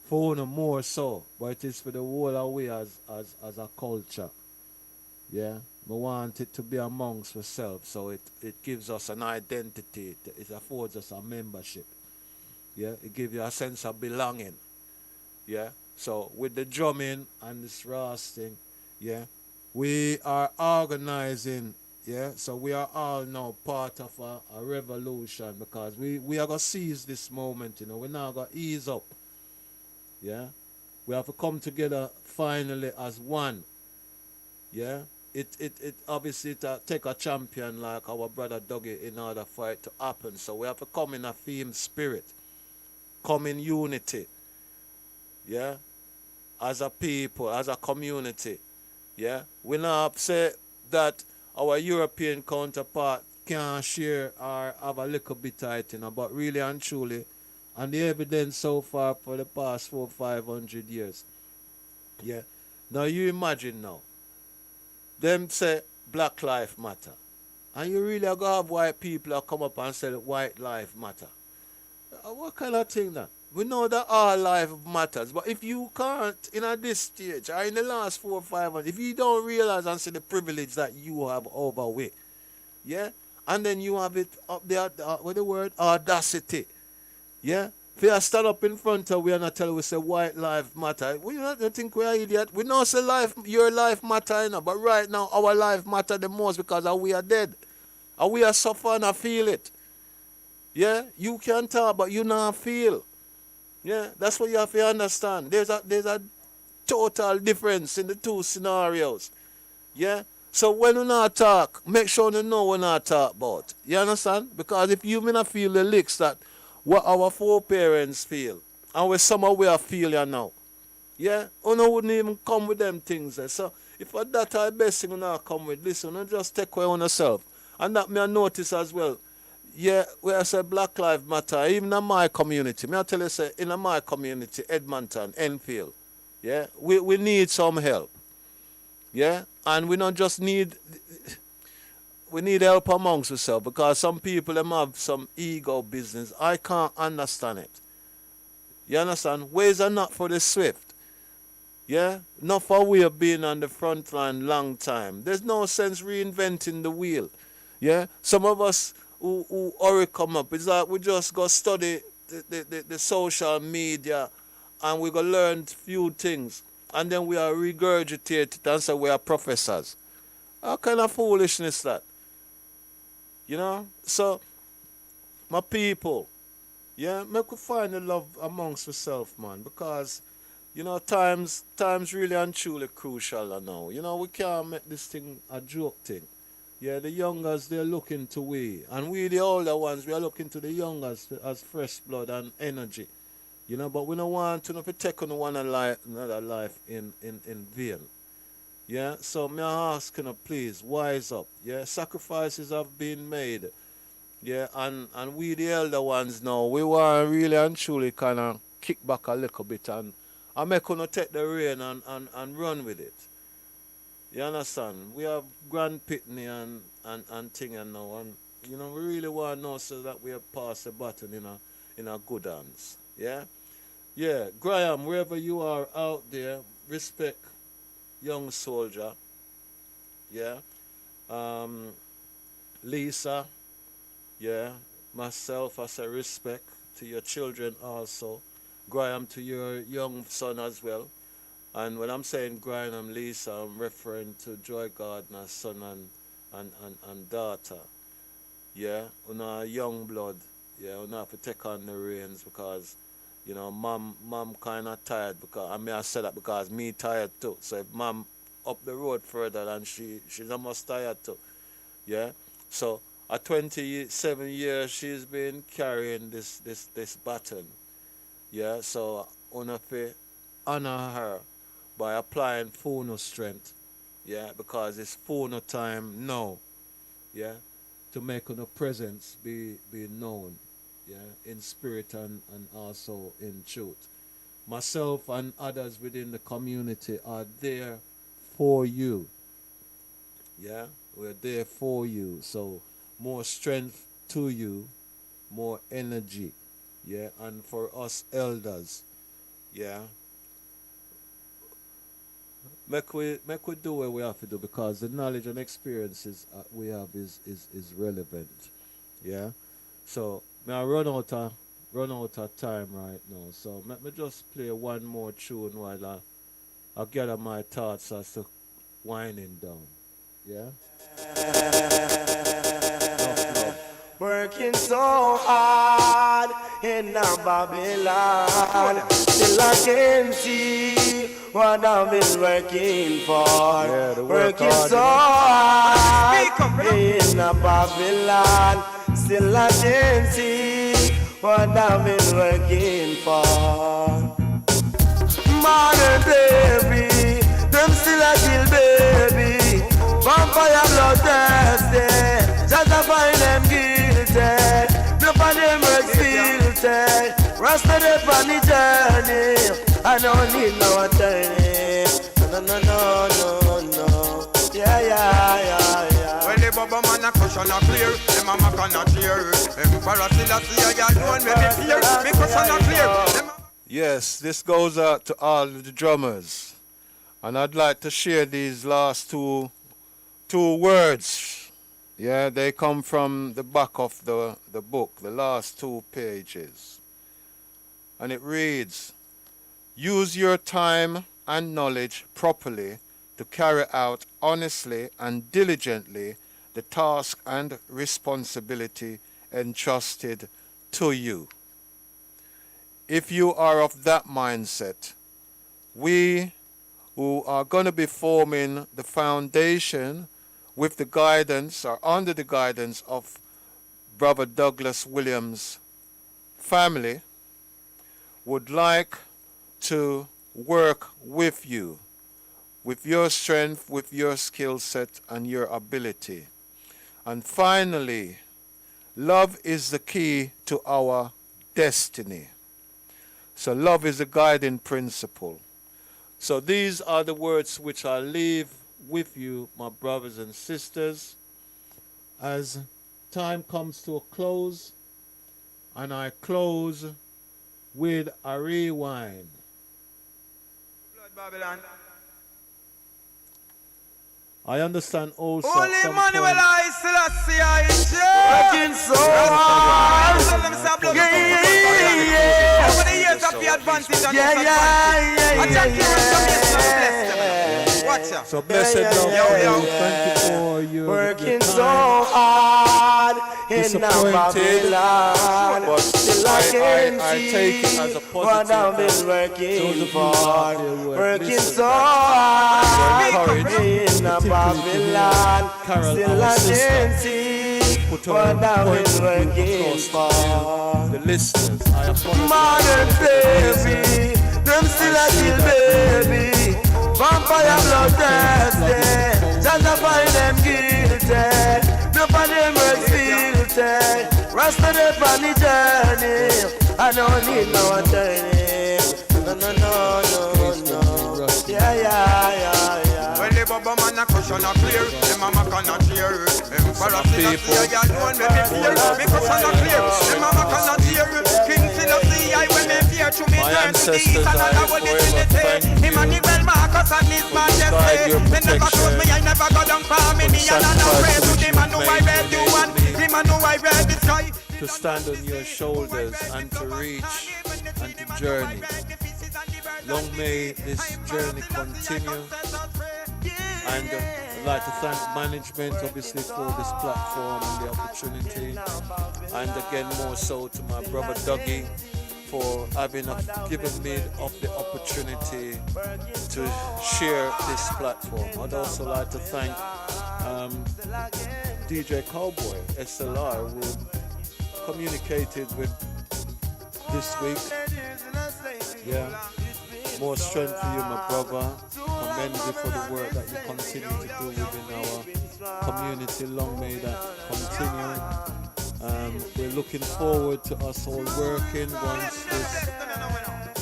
for you more so, but it is for the whole away as a culture. Yeah? We want it to be amongst ourselves so it gives us an identity, it affords us a membership. Yeah, it gives you a sense of belonging. Yeah. So with the drumming and this R.A.S.S thing, yeah, we are organizing. Yeah. So we are all now part of a revolution because we are gonna seize this moment. We're now gonna ease up. Yeah. We have to come together finally as one. Yeah. It obviously take a champion like our brother Dougie in order for it to happen. So we have to come in a theme spirit, come in unity, yeah, as a people, as a community, yeah. We not say that our European counterpart can't share or have a little bit of it, but really and truly, and the evidence so far for the past 400-500 years, yeah. Now you imagine now, them say Black Life Matter, and you really are gonna have white people that come up and say that white life matter. What kind of thing that? We know that all life matters, but if you can't, in at this stage, or in the last 4 or 5 months, if you don't realize and see the privilege that you have over we, yeah, and then you have it up there, with the word audacity, yeah, if you stand up in front of we and not tell we say white life matter, we don't think we are idiot. We know say life, your life matter, but right now our life matter the most because we are dead, and we are suffering and feel it. Yeah, you can talk, but you not feel. Yeah, that's what you have to understand. There's a total difference in the two scenarios. Yeah. So when you not talk, make sure you know what not talk about. You understand? Because if you may not feel the licks that what our foreparents feel, and we somehow we are feeling now. Yeah, you wouldn't even come with them things. So if that are the best thing you not come with, listen, you just take away on yourself. And that me I notice as well. Yeah, where I say Black Lives Matter, even in my community, me I tell you say in my community, Edmonton, Enfield, yeah, we need some help. Yeah? And we don't just need we need help amongst ourselves because some people them have some ego business. I can't understand it. You understand? Ways are not for the swift. Yeah? Not for we have been on the front line long time. There's no sense reinventing the wheel. Yeah? Some of us who already come up, it's like we just go study the social media and we go learn few things and then we are regurgitated and say we are professors. How kind of foolishness that? You know? So, my people, yeah, make we find the love amongst ourselves, man, because you know times really and truly crucial now. You know, we can't make this thing a joke thing. Yeah, the youngers they're looking to we, and we the older ones we are looking to the youngers as fresh blood and energy. You know, but we don't want to take on another life in vain. Yeah, so me ask you, please wise up. Yeah, sacrifices have been made. Yeah, and we the elder ones now, we want really and truly kind of kick back a little bit and make you take the rein and run with it. You understand? We have Grand Pitney and thing and now, and you know we really want to know so that we have passed the baton in a good hands. Yeah, yeah. Graham, wherever you are out there, respect young soldier. Yeah. Um, Lisa. Yeah, myself, I say respect to your children also. Graham, to your young son as well. And when I'm saying Graham, Lisa, I'm referring to Joy Gardner's son and daughter. Yeah, una young blood. Yeah, una have to take on the reins because, you know, mom kind of tired because, I mean, I said that because me tired too. So if mom up the road further and she's almost tired too. Yeah, so at 27 years, she's been carrying this baton. Yeah, so I have honor her by applying phono strength. Yeah, because it's phono time now. Yeah, to make her presence be known. Yeah, in spirit and also in truth. Myself and others within the community are there for you. Yeah, we're there for you. So more strength to you, more energy. Yeah, and for us elders, yeah, make we do what we have to do because the knowledge and experiences we have is relevant. Yeah, so may I run out of time right now. So let me just play one more tune while I gather my thoughts as to winding down. Yeah. Working so hard in a Babylon, still I can see what I've been working for. Yeah, the work working hard, so hard in a Babylon, still I can see what I've been working for. Modern baby, them still a kill baby. Vampire blood thirsty, just to find them guilty. Look at them works filthy. Rasta them on the journey. I don't need no attorney. No. Yeah. When the bubble man a cushion a clear, them a mac and a clear. Emperor Selassie I alone when me fear, me cushion a clear. Yes, this goes out to all of the drummers. And I'd like to share these last two words. Yeah, they come from the back of the book, the last 2 pages. And it reads, use your time and knowledge properly to carry out honestly and diligently the task and responsibility entrusted to you. If you are of that mindset, we who are going to be forming the foundation with the guidance or under the guidance of Brother Douglas Williams' family would like to work with you, with your strength, with your skill set and your ability. And finally, love is the key to our destiny. So love is a guiding principle. So these are the words which I leave with you, my brothers and sisters, as time comes to a close, and I close with a rewind. Blood Babylon. I understand also Holy some Manuel point- I Selassie I Working so hard. Yeah. Over the years of the advantage and Yeah. disadvantage. I thank you for some bless them. watch ya. So blessed love for you. Thank you for your working so time. hard in Disappointed, Babylon. but Still I can I take it as a what I've been positive. working Those of you out for. there who have Working listened, so that hard you're encouraged, in particularly to hear Babylon. Carol, Still our I sister, can see put her what I've point been of view working across for. to the listeners. I Modern apologize. baby, them still a kill baby. Vampire blood thirsty, just to find them guilty. None of them was guilty. Rasta dead on the journey. I don't need no attorney. No. Yeah. Well, the bubble man a cushion a clear, the mama cannot hear. Emperor Selassie, I alone when me fear. Me cushion a clear, the mama cannot hear. King Selassie, I when me fear. To me turn to the east and I will listen to say. Emmanuel Marcus and his majesty. They never told me I never go down for me. Me and I pray to him and know I read you one. Him and know I read the sky. To stand on your shoulders and to reach and to journey. Long may this journey continue. And I'd like to thank management, obviously, for this platform and the opportunity. And again, more so to my brother Dougie for given me of the opportunity to share this platform. I'd also like to thank DJ Cowboy, SLR, who communicated with this week. Yeah. More strength for you, my brother. Commend you for the work that you continue to do within our community. Long may that continue. We're looking forward to us all working once this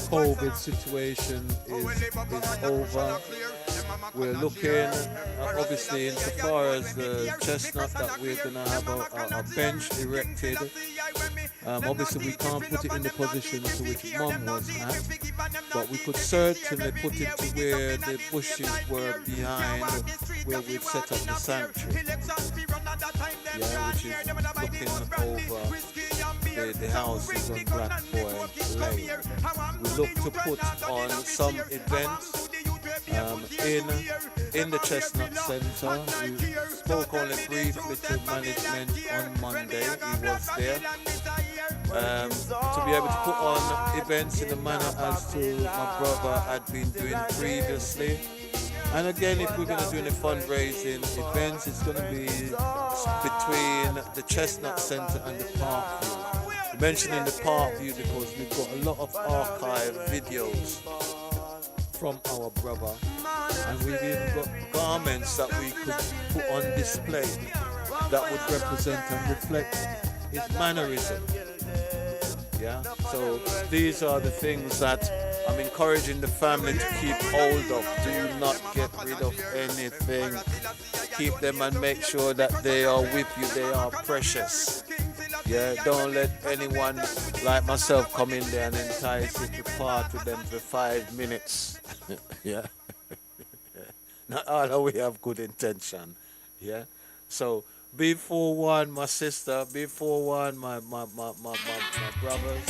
COVID situation is over. We're looking, obviously, insofar as the chestnut, that we're going to have a bench erected. Obviously, we can't put it in the position to which Mum was at, but we could certainly put it to where the bushes were behind, where we've set up the sanctuary. Yeah, which is looking over the houses on Black Boy Lane. We look to put on some events in the Chestnut Center. We spoke only briefly to management on Monday. He was there. To be able to put on events in the manner as to my brother had been doing previously. And again, if we're going to do any fundraising events, it's going to be between the Chestnut Center and the Parkview. I'm mentioning the Parkview because we've got a lot of archive videos from our brother, and we've even got garments that we could put on display that would represent and reflect his mannerism. Yeah, so these are the things that I'm encouraging the family to keep hold of. Do not get rid of anything. Keep them and make sure that they are with you. They are precious. Yeah, don't let anyone like myself come in there and entice you to part with them for 5 minutes. Yeah. Not all of we have good intention. Yeah. So be forewarned, my sister. Be forewarned, my brothers.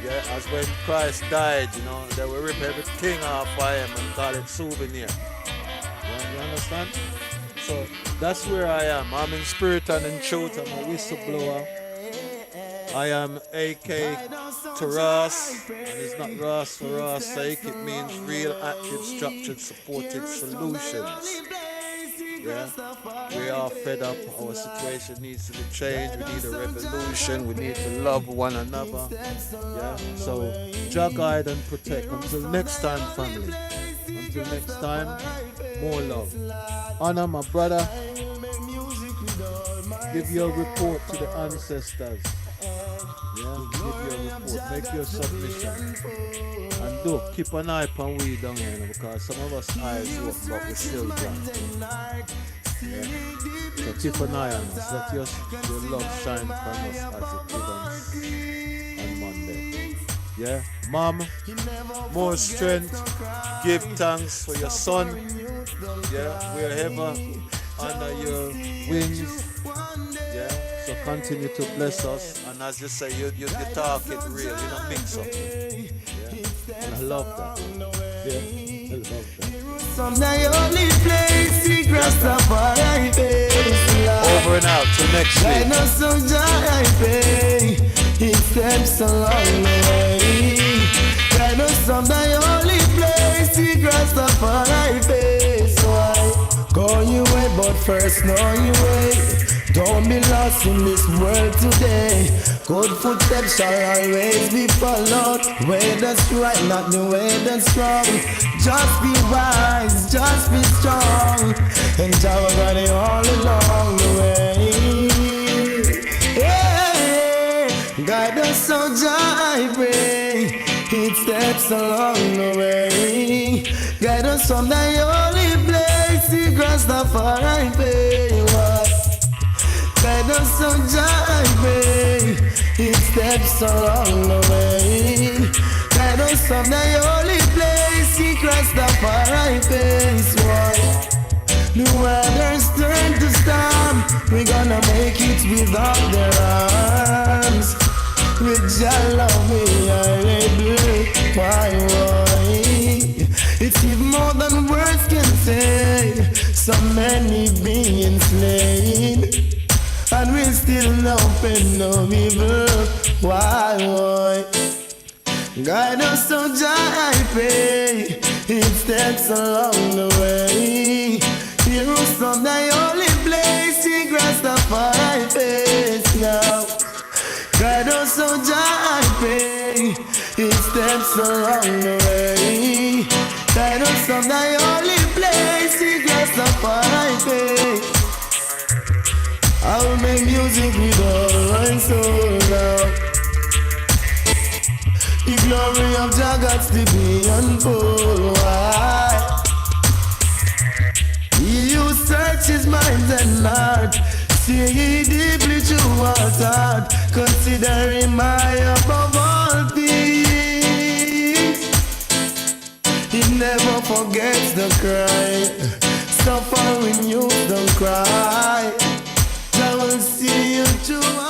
Yeah, as when Christ died, they will rip everything off of him and call it souvenir. Yeah, you understand? So that's where I am. I'm in spirit and in truth. I'm a whistleblower. I am AK to R.A.S.S, and it's not R.A.S.S for R.A.S.'s sake. It means real, active, structured, supported solutions. Yeah, we are fed up. Our situation needs to be changed. We need a revolution. We need to love one another. Yeah, so Jah guide and protect. Until next time, family. Until next time, more love. Honor my brother. Give your report to the ancestors. Yeah, give your report. Make your submission. And do keep an eye on we down here, because some of us eyes work, but we still blind. Yeah. So keep an eye on us. Let your love shine from us as it did on Monday. Yeah, Mom, more strength. Give thanks for your son. Yeah, wherever under your wings. Yeah, so continue to bless us. And as you say, you talk it real, you don't mix up. Yeah, and I love that. Yeah, I love that. Jerusalem, the only place he crossed the paradise. Over and out till next week. I know some joy, he steps along the way. I know some the only place he crossed the paradise. Why? Go your way, but first know your way. Don't be lost in this world today. Good footsteps shall always be followed. Way that's right, not the way that's wrong. Just be wise, just be strong, and Jah got it all along the way. Yeah, guide us so Jah I pray. He steps along the way. Guide us from the only place he crossed the far I pay. Guide us so Jah I pray. He steps along the way. Guide us from the only place he crossed the far I face. The weather's turned to storm. We're gonna make it without their arms. With Jah love we are able. Why? It's even more than words can say. So many being slain, and we still no pain, no evil. Why? Guide us so Jah I pray. He steps along the way. Jerusalem, the only place he crossed the far I face now. Guide us so Jah I pray. He steps along the way. Guide us from the only place he crossed the far I face. I'll make music with all my soul now. The glory of Jah got to be unfold. Why? He who searches minds and heart, see deeply through our heart, consider him high above all things. He never forgets the cry, suffering you don't cry. I will see you through.